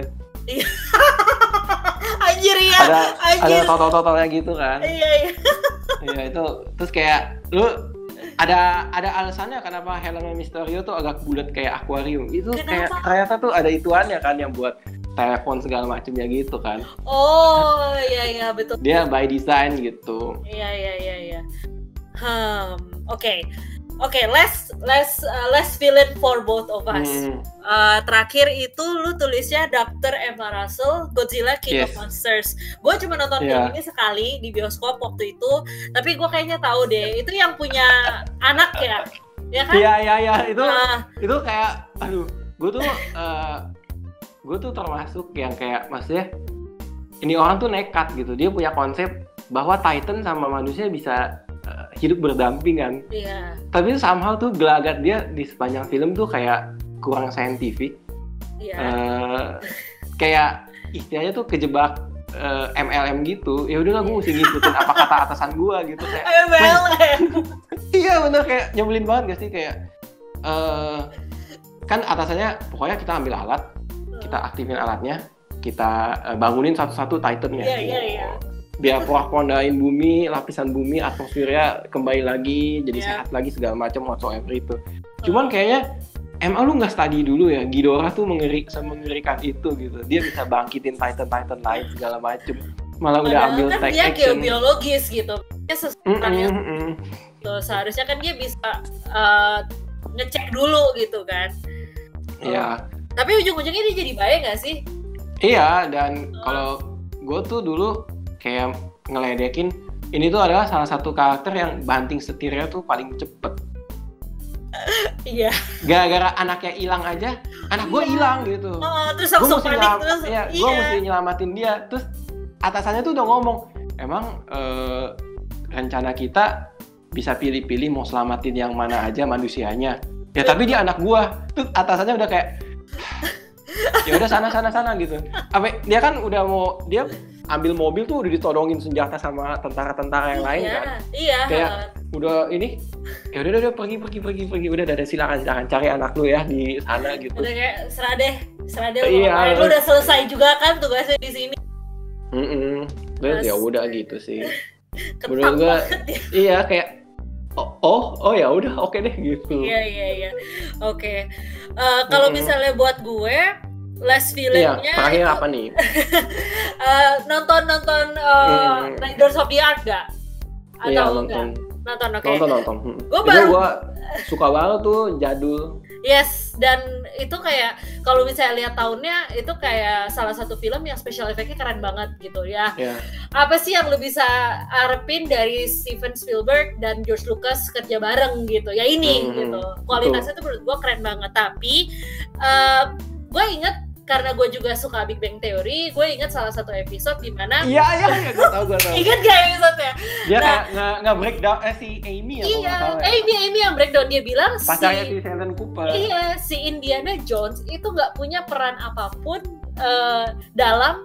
Anjir ya. Ada total-totalnya gitu kan. Iya. Iya itu. Terus kayak lu ada alasannya kenapa helmnya Mysterio tuh agak bulat kayak akuarium. Itu kayak ternyata tuh ada ituannya kan yang buat telepon segala macamnya gitu kan. Oh iya betul. Dia by design gitu. Iya. Oke, let's fill in for both of us. Terakhir itu lu tulisnya Dr. Emma Russell, Godzilla King of Monsters. Gue cuma nonton film ini sekali di bioskop waktu itu, tapi gue kayaknya tahu deh, itu yang punya anak ya kan? Iya, itu kayak, aduh, gue tuh termasuk yang kayak, maksudnya, ini orang tuh nekat gitu, dia punya konsep bahwa Titan sama manusia bisa hidup berdampingan. Iya. Tapi somehow tuh gelagat dia di sepanjang film tuh kayak kurang saintifik. Iya. Kayak istilahnya tuh kejebak MLM gitu. Ya udahlah gue mesti ngikutin apa kata atasan gue gitu kayak. MLM. Iya bener kayak nyebelin banget gak sih kayak kan atasannya pokoknya kita ambil alat, kita aktifin alatnya, kita bangunin satu-satu Titannya. Iya. Biar pondain bumi, lapisan bumi, atmosfernya kembali lagi, jadi sehat lagi segala macam whatsoever itu. Cuman kayaknya emang lu nggak study dulu ya, Ghidorah tuh mengerikan itu gitu. Dia bisa bangkitin Titan lain segala macam. Malah udah ambil kan take dia action. Dia geobiologis gitu. Dia sesuatu seharusnya kan dia bisa ngecek dulu gitu kan. Iya. Tapi ujung-ujungnya dia jadi baik nggak sih? Iya, dan kalau gue tuh dulu kayak ngeledekin ini tuh adalah salah satu karakter yang banting setirnya tuh paling cepet. Iya. Gara-gara anaknya hilang aja, anak gue hilang gitu. Terus langsung panik terus. Iya, gue mesti nyelamatin dia. Terus atasannya tuh udah ngomong, emang rencana kita bisa pilih-pilih mau selamatin yang mana aja manusianya. Ya tapi dia anak gue. Terus atasannya udah kayak, ya udah sana gitu. Dia kan udah mau dia ambil mobil tuh udah ditodongin senjata sama tentara-tentara yang lain kan. Iya. Kayak udah ini, ya udah pergi udah ada silakan cari anak lu ya di sana gitu. Udah kayak serah deh iya, lu udah selesai juga kan tugasnya di sini. Terus ya udah gitu sih. Menurut gua iya kayak oh ya udah oke deh gitu. Iya. Oke. Kalau misalnya buat gue last feelingnya terakhir itu, apa nih? nonton Raiders of the Ark gak? Atau iya, nonton. Okay. Nonton. Gue suka banget tuh jadul. Yes, dan itu kayak kalau misalnya lihat tahunnya itu kayak salah satu film yang special effect-nya keren banget gitu ya. Yeah. Apa sih yang lu bisa harapin dari Steven Spielberg dan George Lucas kerja bareng gitu? Ya ini gitu. Kualitasnya tuh menurut gue keren banget. Tapi gue inget karena gue juga suka Big Bang Theory, gue ingat salah satu episode di mana Iya, gue tahu. ingat gak episode-nya? Dia kayak nge-breakdown si Amy ya. Iya, Amy yang breakdown, dia bilang pacarnya si Sheldon Cooper. Iya, si Indiana Jones itu nggak punya peran apapun dalam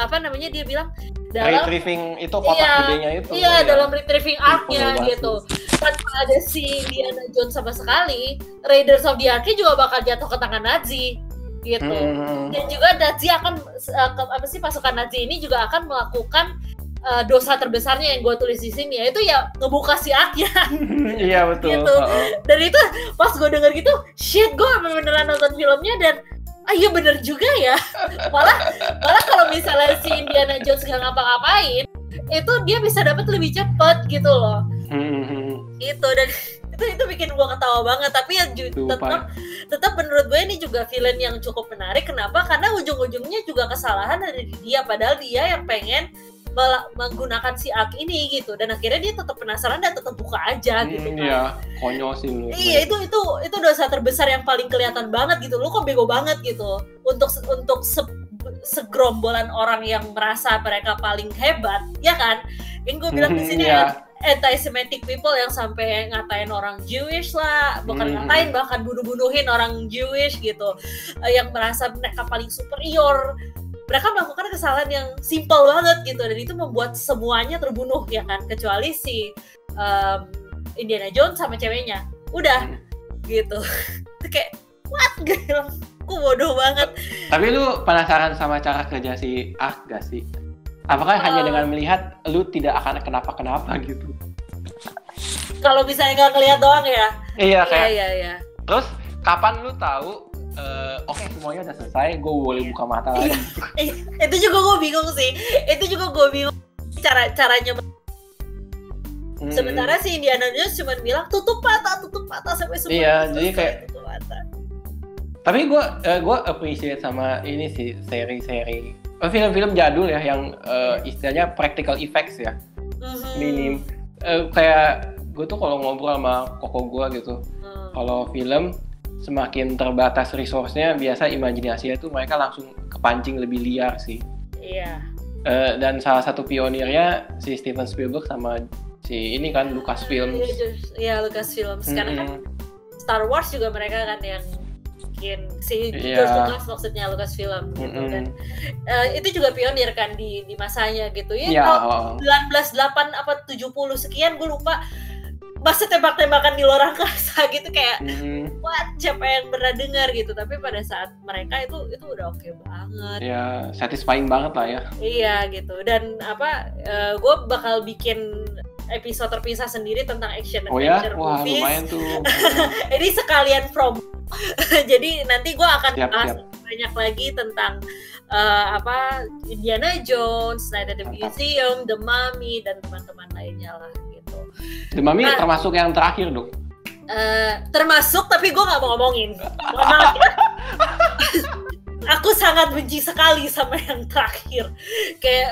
apa namanya, dia bilang dalam retrieving itu kotak gedenya itu. Iya, dalam retrieving arc-nya gitu. Tanpa ada si Indiana Jones sama sekali, Raiders of the Ark juga bakal jatuh ke tangan Nazi gitu. Dan juga Nazi akan pasukan Nazi ini juga akan melakukan dosa terbesarnya yang gue tulis di sini, yaitu ya ngebuka si Ark-nya. Iya betul. Gitu. Dan itu pas gue denger gitu, shit, gue beneran nonton filmnya dan iya bener juga ya. Malah kalau misalnya si Indiana Jones nggak ngapa-ngapain, itu dia bisa dapat lebih cepat gitu loh. Itu dan itu bikin gue ketawa banget. Tapi yang tetap menurut gue ini juga villain yang cukup menarik. Kenapa? Karena ujung-ujungnya juga kesalahan ada di dia, padahal dia yang pengen menggunakan si Ark ini gitu, dan akhirnya dia tetap penasaran dan tetap buka aja gitu kan. Iya, konyol sih lu. Iya, itu dosa terbesar yang paling kelihatan banget gitu. Lu kok bego banget gitu untuk segerombolan orang yang merasa mereka paling hebat, ya kan? Yang gue bilang di sini anti-Semitic people yang sampai ngatain orang Jewish lah, bukan ngatain, bahkan bunuh-bunuhin orang Jewish gitu, yang merasa mereka paling superior. Mereka melakukan kesalahan yang simpel banget gitu, dan itu membuat semuanya terbunuh ya kan, kecuali si Indiana Jones sama ceweknya. Udah gitu. Kayak what, gila, aku bodoh banget. Tapi lu penasaran sama cara kerja si Ark gak sih? Apakah hanya dengan melihat lu tidak akan kenapa-kenapa gitu? Kalau misalnya nggak ngeliat doang ya? Iya kayak. Iya. Terus kapan lu tahu? Oke, semuanya udah selesai, gue boleh buka mata lagi. Itu juga gue bingung sih. Caranya. Sementara si Indiana Jones cuma bilang tutup mata sampai semua. Iya, jadi kayak tutup mata. Tapi gue appreciate sama ini sih, seri-seri film-film jadul ya, yang istilahnya practical effects ya. Minim kayak gue tuh kalau ngobrol sama koko gue gitu, kalau film semakin terbatas resource-nya, biasa imajinasinya tuh mereka langsung kepancing lebih liar sih. Iya. Dan salah satu pionirnya si Steven Spielberg sama si ini kan Lucasfilm. Iya, Lucasfilm. Sekarang kan Star Wars juga mereka kan yang bikin si George Lucas, maksudnya Lucasfilm gitu kan. Itu juga pionir kan di masanya gitu ya. Tahun 1908 apa 70 sekian, gue lupa. Masa tembak-tembakan di luar angkasa gitu, kayak what, siapa yang pernah dengar gitu. Tapi pada saat mereka itu udah oke banget ya, satisfying banget lah ya. Iya gitu. Dan gue bakal bikin episode terpisah sendiri tentang action adventure movies. Wah, lumayan tuh. Ini sekalian from jadi nanti gue akan bahas banyak lagi tentang Indiana Jones, Night at the Museum, The Mummy, dan teman-teman lainnya lah gitu. The Mummy termasuk yang terakhir dong? Termasuk, tapi gue nggak mau ngomongin. Maaf ya. Aku sangat benci sekali sama yang terakhir. Kayak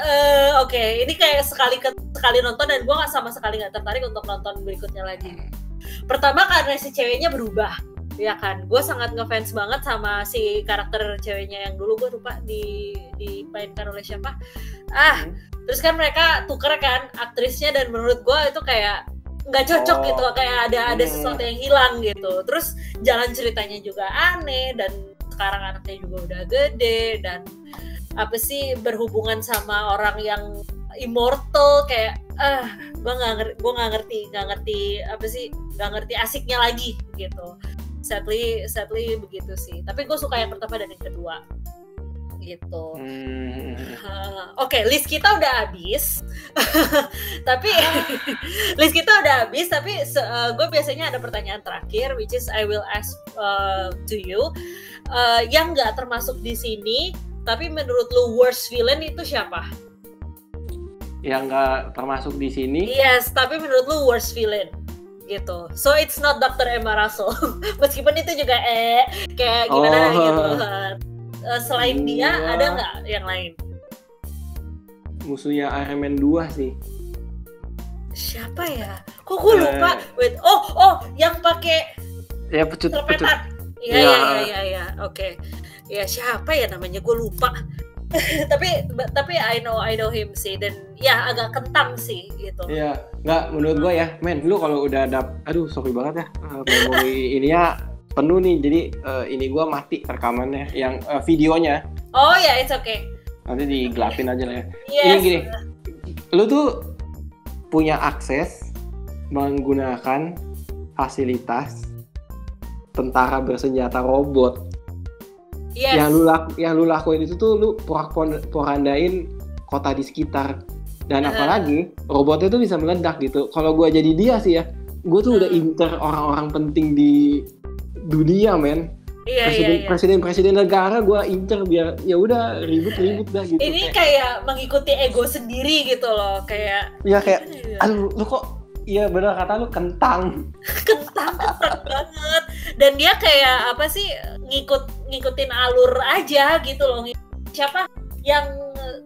oke, ini kayak sekali nonton dan gue sama sekali nggak tertarik untuk nonton berikutnya lagi. Pertama karena si ceweknya berubah, ya kan. Gue sangat ngefans banget sama si karakter ceweknya yang dulu, gue lupa dimainkan oleh siapa. Terus kan mereka tuker kan aktrisnya, dan menurut gue itu kayak nggak cocok gitu, kayak ada sesuatu yang hilang gitu. Terus jalan ceritanya juga aneh, dan sekarang anaknya juga udah gede, dan berhubungan sama orang yang immortal, kayak gue nggak ngerti asiknya lagi gitu. Sadly begitu sih. Tapi gue suka yang pertama dan yang kedua gitu. Oke, list kita udah habis. Tapi gue biasanya ada pertanyaan terakhir, which is I will ask to you, yang nggak termasuk di sini, tapi menurut lu worst villain itu siapa? Yang nggak termasuk di sini? Yes, tapi menurut lu worst villain gitu. So it's not Dr. Emma Russell. Meskipun itu juga kayak gimana gitu. Selain dia ada nggak yang lain? Musuhnya Iron Man 2 sih. Siapa ya? Kok gue lupa? Wait, yang pakai pecut. Iya. Oke. ya siapa ya namanya, gue lupa. tapi I know him sih, dan ya agak kentang sih gitu. Iya, nggak, menurut gue ya, men, lu kalau udah aduh sorry banget ya, memori ininya penuh nih, jadi ini gue mati rekamannya, yang videonya. Oh ya, it's okay. Nanti digelapin aja lah ya. Yes. Ini gini, lu tuh punya akses menggunakan fasilitas tentara bersenjata robot. Yes. Yang lu lakuin itu tuh lu porandain kota di sekitar. Dan apalagi robotnya tuh bisa meledak gitu. Kalau gue jadi dia sih ya, gue tuh udah incer orang-orang penting di dunia, men. Presiden Iya. negara gue incer biar ya udah ribut dah gitu. Ini kayak mengikuti ego sendiri gitu loh, kayak. Iya kayak, aduh lu kok. Iya benar kata lu, kentang banget. Dan dia kayak apa sih, ngikutin alur aja gitu loh. Siapa yang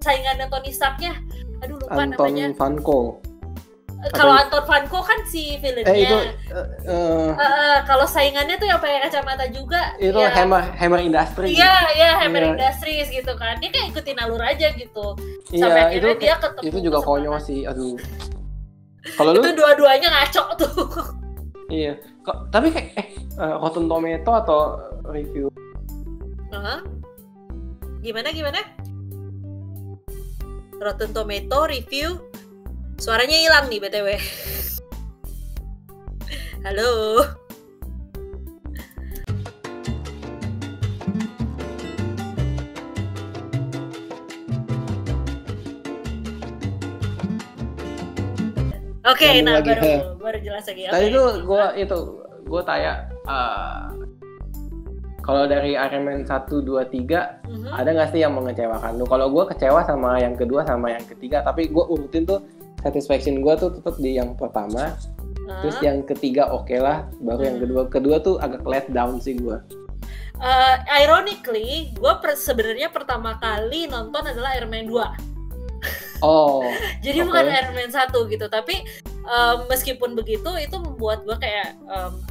saingannya Tony Starknya? Aduh lupa namanya. Anton Vanko. Kalau Anton Vanko kan si villainnya. Itu kalau saingannya tuh yang pakai kacamata juga. Itu ya, Hammer Industries. Iya, Hammer Industries gitu kan. Dia kayak ikutin alur aja gitu. Sampai akhirnya dia ketemu. Itu juga konyol sih, aduh. Kalau lu itu dua-duanya ngaco tuh. Iya. Tapi kayak Rotten Tomato atau review? Gimana? Rotten Tomato review. Suaranya hilang nih BTW. Halo. Oke, nah baru jelas lagi. Tadi tuh gue tanya kalau dari Iron Man 1, 2, 3 ada nggak sih yang mengecewakan lu? Kalau gue kecewa sama yang kedua sama yang ketiga, tapi gue urutin tuh satisfaction gue tuh tetap di yang pertama, terus yang ketiga oke lah, baru yang kedua tuh agak let down sih gue. Ironically, gue sebenarnya pertama kali nonton adalah Iron Man 2. Oh. Jadi bukan Iron Man 1 gitu, tapi meskipun begitu itu membuat gue kayak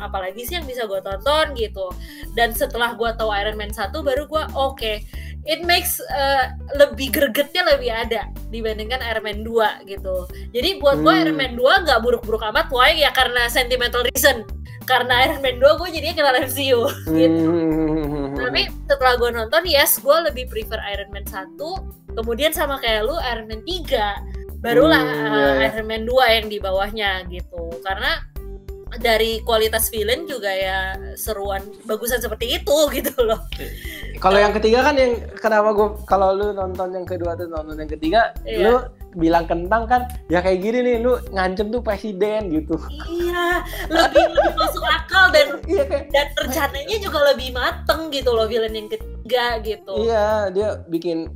apalagi sih yang bisa gue tonton gitu. Dan setelah gue tahu Iron Man 1 baru gue it makes lebih gregetnya lebih ada dibandingkan Iron Man 2 gitu. Jadi buat gue Iron Man 2 gak buruk-buruk amat, why ya karena sentimental reason. Karena Iron Man 2 gue jadinya kenal MCU gitu. Tapi setelah gue nonton, yes, gue lebih prefer Iron Man 1. Kemudian sama kayak lu, Iron Man 3 barulah Iron Man 2 yang di bawahnya gitu. Karena dari kualitas villain juga ya seruan bagusan seperti itu gitu loh. Kalau yang ketiga kan yang kenapa gue kalau lu nonton yang kedua tuh nonton yang ketiga, lu bilang kentang kan ya kayak gini nih, lu ngancem tuh presiden gitu. Iya, lebih masuk akal dan rencananya juga lebih mateng gitu loh villain yang ketiga gitu. Iya,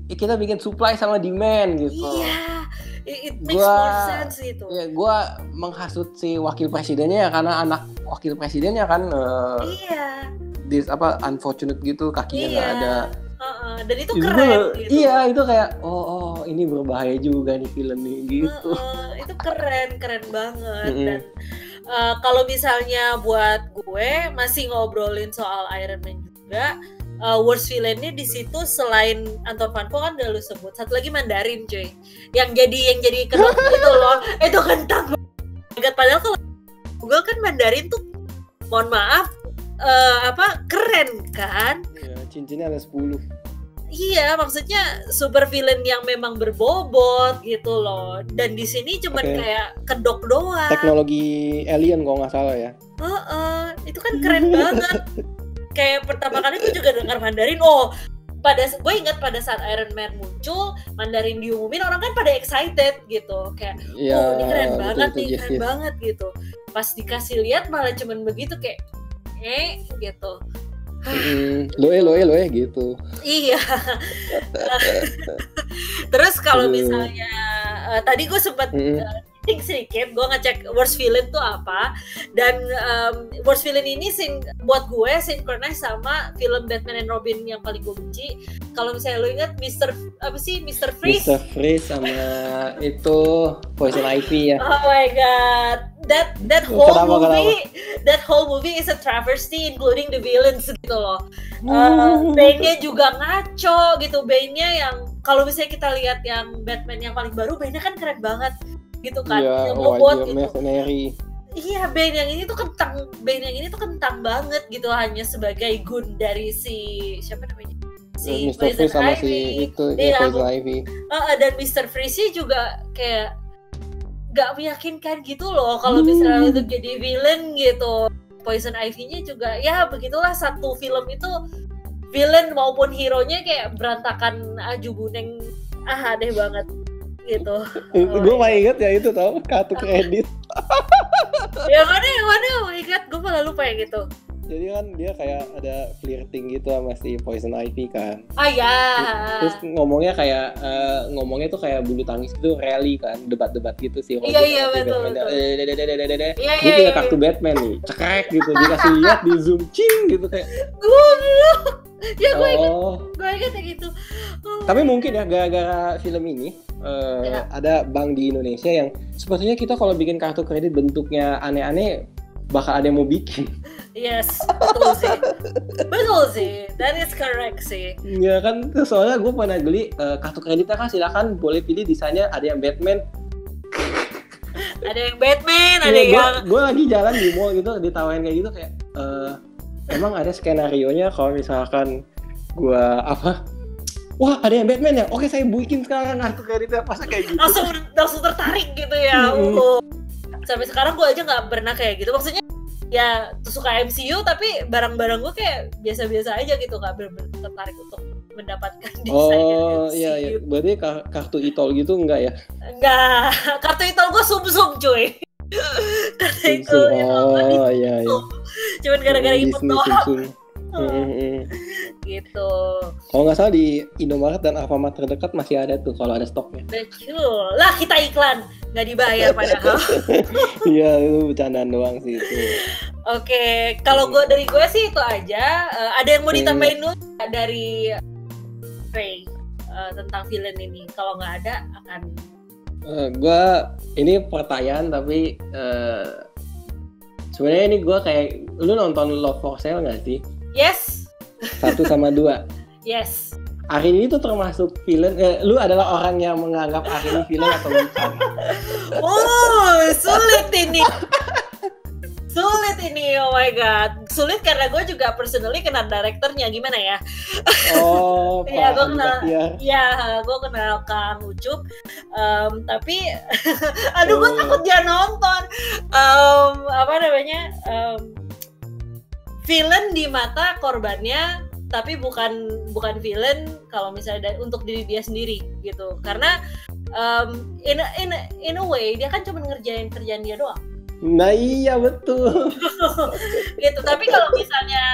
kita bikin supply sama demand gitu. Iya. It makes more sense itu. Ya, gue menghasut si wakil presidennya ya karena anak wakil presidennya kan unfortunate gitu, kakinya nggak ada. Dan itu keren gitu. Iya, itu kayak ini berbahaya juga nih film nih gitu. Itu keren banget. Dan kalau misalnya buat gue masih ngobrolin soal Iron Man juga, worst villain-nya di situ selain Anton Vanko kan udah lu sebut, satu lagi Mandarin cuy, yang jadi kedok itu loh, itu kentang banget. Padahal kalau Google kan Mandarin tuh, mohon maaf, keren kan? Ya, cincinnya ada 10. Iya, maksudnya super villain yang memang berbobot gitu loh. Dan di sini cuman kayak kedok doang. Teknologi alien kalau nggak salah ya. Itu kan keren banget. Kayak pertama kali gue juga dengar Mandarin, gue ingat pada saat Iron Man muncul, Mandarin diumumin, orang kan pada excited gitu, kayak ini keren banget nih, keren banget gitu. Pas dikasih lihat malah cuman begitu kayak gitu. Loe gitu. Iya. Terus kalau misalnya tadi gue sempat think sedikit, gue ngecek worst villain tuh apa, dan worst villain ini buat gue synchronize sama film Batman and Robin yang paling gue benci. Kalau misalnya lo ingat Mr. Freeze. Mr. Freeze sama itu Poison Ivy ya. Oh my god, that whole movie is a travesty, including the villains gitu loh. Bane-nya juga ngaco gitu, Bane-nya yang kalau misalnya kita lihat yang Batman yang paling baru, Bane-nya kan keren banget gitu kan, yang bobot gitu. Mercenary. Iya, Bane yang ini tuh kentang banget gitu, hanya sebagai gun dari si siapa namanya? Si Mr. Freeze sama si itu Poison Ivy. Dan Mr. Freeze juga kayak gak meyakinkan gitu loh kalau misalnya untuk jadi villain gitu. Poison Ivy-nya juga ya begitulah, satu film itu villain maupun hero-nya kayak berantakan, jubuneng, aneh banget gitu. Gue paling inget ya itu tau, kartu kredit. yang mana oh my god, gue malah lupa yang gitu. Jadi kan dia kayak ada flirting gitu sama si Poison Ivy kan. Ya. Terus ngomongnya tuh kayak bulu tangkis gitu, rally kan, debat-debat gitu sih. Iya betul. Gue punya kartu Batman nih, cekrek gitu, dikasih lihat di zoom, cing gitu kayak. Ya gue inget kayak gitu. Tapi mungkin ya gara-gara film ini ada bank di Indonesia yang sepertinya kita kalau bikin kartu kredit bentuknya aneh-aneh bakal ada yang mau bikin. Yes, betul sih, that is correct sih. Ya kan, soalnya gue pernah beli kartu kreditnya kan, silakan boleh pilih desainnya, ada yang Batman, ada yang gue lagi jalan di mall gitu ditawarin kayak gitu kayak emang ada skenarionya kalau misalkan gue wah ada yang Batman ya, oke saya bikin sekarang kartu kreditnya, pas kayak gitu langsung tertarik gitu ya. Sampai sekarang gue aja nggak pernah kayak gitu, maksudnya ya suka MCU tapi barang-barang gue kayak biasa-biasa aja gitu, nggak bener-bener tertarik untuk mendapatkan desainnya MCU. Iya, berarti kartu itol gitu enggak ya? Enggak, kartu itol gue sum-sum cuy. Kartu itol iya. Cuman gara-gara input doang. Gitu. Kalau nggak salah di Indomaret dan Alfamart terdekat masih ada tuh kalau ada stoknya. Betul. Lah kita iklan, nggak dibayar padahal. Iya, itu bercandaan doang sih itu. Oke, kalau dari gue sih itu aja. Ada yang mau ditambahin dulu dari Ray tentang villain ini? Kalau nggak ada akan. Gue ini pertanyaan tapi sebenarnya ini gue kayak, lu nonton Love for Sale nggak sih? Yes. 1 sama 2. Yes. Arin ini tuh termasuk villain. Lu adalah orang yang menganggap Arin ini villain atau bukan? Sulit ini. Oh my god. Sulit karena gue juga personally kenal direkturnya, gimana ya? Iya, gue kenal. Iya, gue kenal Kang Ucup. Tapi aduh gue takut dia nonton. Villain di mata korbannya, tapi bukan villain kalau misalnya untuk diri dia sendiri gitu. Karena in a way dia kan cuma ngerjain kerjaan dia doang. Nah iya betul. Gitu. Tapi kalau misalnya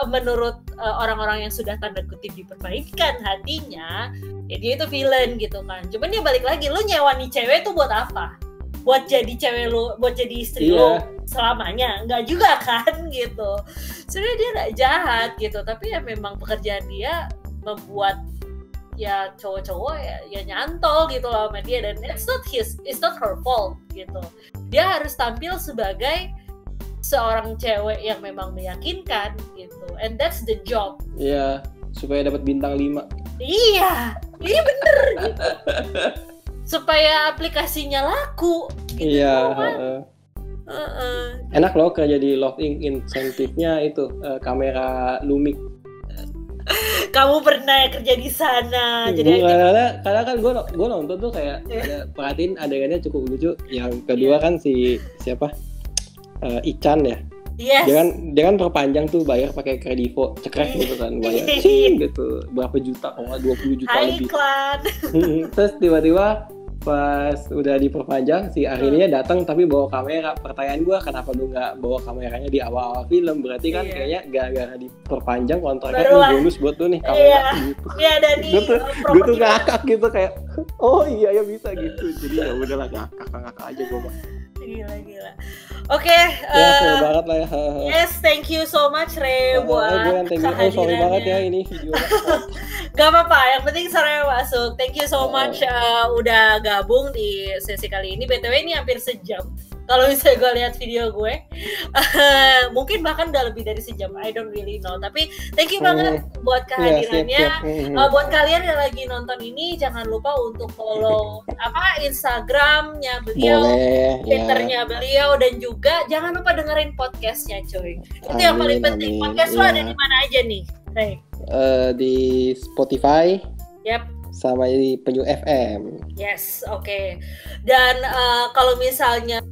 menurut orang-orang yang sudah tanda kutip diperbaikan hatinya, ya dia itu villain gitu kan. Cuman dia balik lagi, lu nyewa nih cewek tuh buat apa? Buat jadi cewek lu, buat jadi istri lu selamanya? Enggak juga kan gitu. Sebenarnya dia gak jahat gitu, tapi ya memang pekerjaan dia membuat ya cowok-cowok ya nyantol gitu loh sama dia, dan it's not her fault gitu. Dia harus tampil sebagai seorang cewek yang memang meyakinkan gitu, and that's the job. Iya, supaya dapat bintang 5. Iya bener gitu. Supaya aplikasinya laku gitu. Iya. Enak loh kerja di Love Inc. Insentifnya itu kamera Lumik. Kamu pernah kerja di sana? Jadi karena kan gue nonton tuh kayak ada perhatiin adegannya cukup lucu. Yang kedua kan si siapa Ican ya. Yes. Dia kan perpanjang tuh bayar pakai kredivo, cekrek gitu kan, bayar gitu berapa juta, kalau nggak 20 juta lebih. Iklan. Terus tiba-tiba Pas udah diperpanjang si Arilnya datang tapi bawa kamera. Pertanyaan gue, kenapa lu nggak bawa kameranya di awal-awal film? Berarti kan kayaknya gara-gara diperpanjang kontraknya tuh bonus buat lu nih kamera gitu. Iya, dan di gue tuh ngakak gitu kayak, oh iya ya bisa gitu. Jadi ya udahlah, ngakak aja gue mah. Gila. Oke, seru banget lah ya. Yes, thank you so much Re buat kehadirannya. Sorry banget ya ini video. Gak apa-apa, yang penting sore masuk. Thank you so much udah gabung di sesi kali ini. BTW ini hampir sejam. Kalau misalnya gue lihat video gue, mungkin bahkan udah lebih dari sejam. I don't really know. Tapi thank you banget buat kehadirannya. Buat kalian yang lagi nonton ini, jangan lupa untuk follow Instagramnya beliau, Twitternya beliau, dan juga jangan lupa dengerin podcastnya, coy. Itu yang paling penting. Podcast lo ada di mana aja nih, Ray? Di Spotify. Yap. Sama di Penyu FM. Yes, oke. Dan kalau misalnya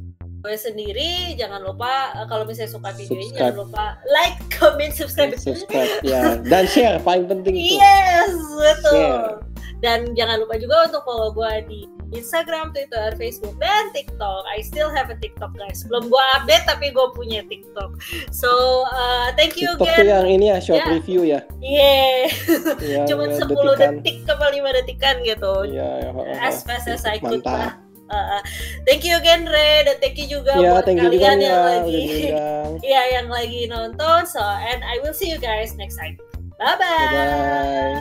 gue sendiri, jangan lupa kalau misalnya suka video ini, jangan lupa like, comment, subscribe ya. Dan share, paling penting itu. Yes, betul. Share. Dan jangan lupa juga untuk follow gue di Instagram, Twitter, Facebook, dan TikTok. I still have a TikTok, guys. Belum gue update, tapi gue punya TikTok. So, thank you TikTok again. TikTok yang ini ya, short review ya. Yeah. Cuma 10 detik ke 5 detikan gitu. As fast as I could lah. Thank you again Re, dan thank you juga buat kalian yang lagi nonton. So, and I will see you guys next time. Bye-bye.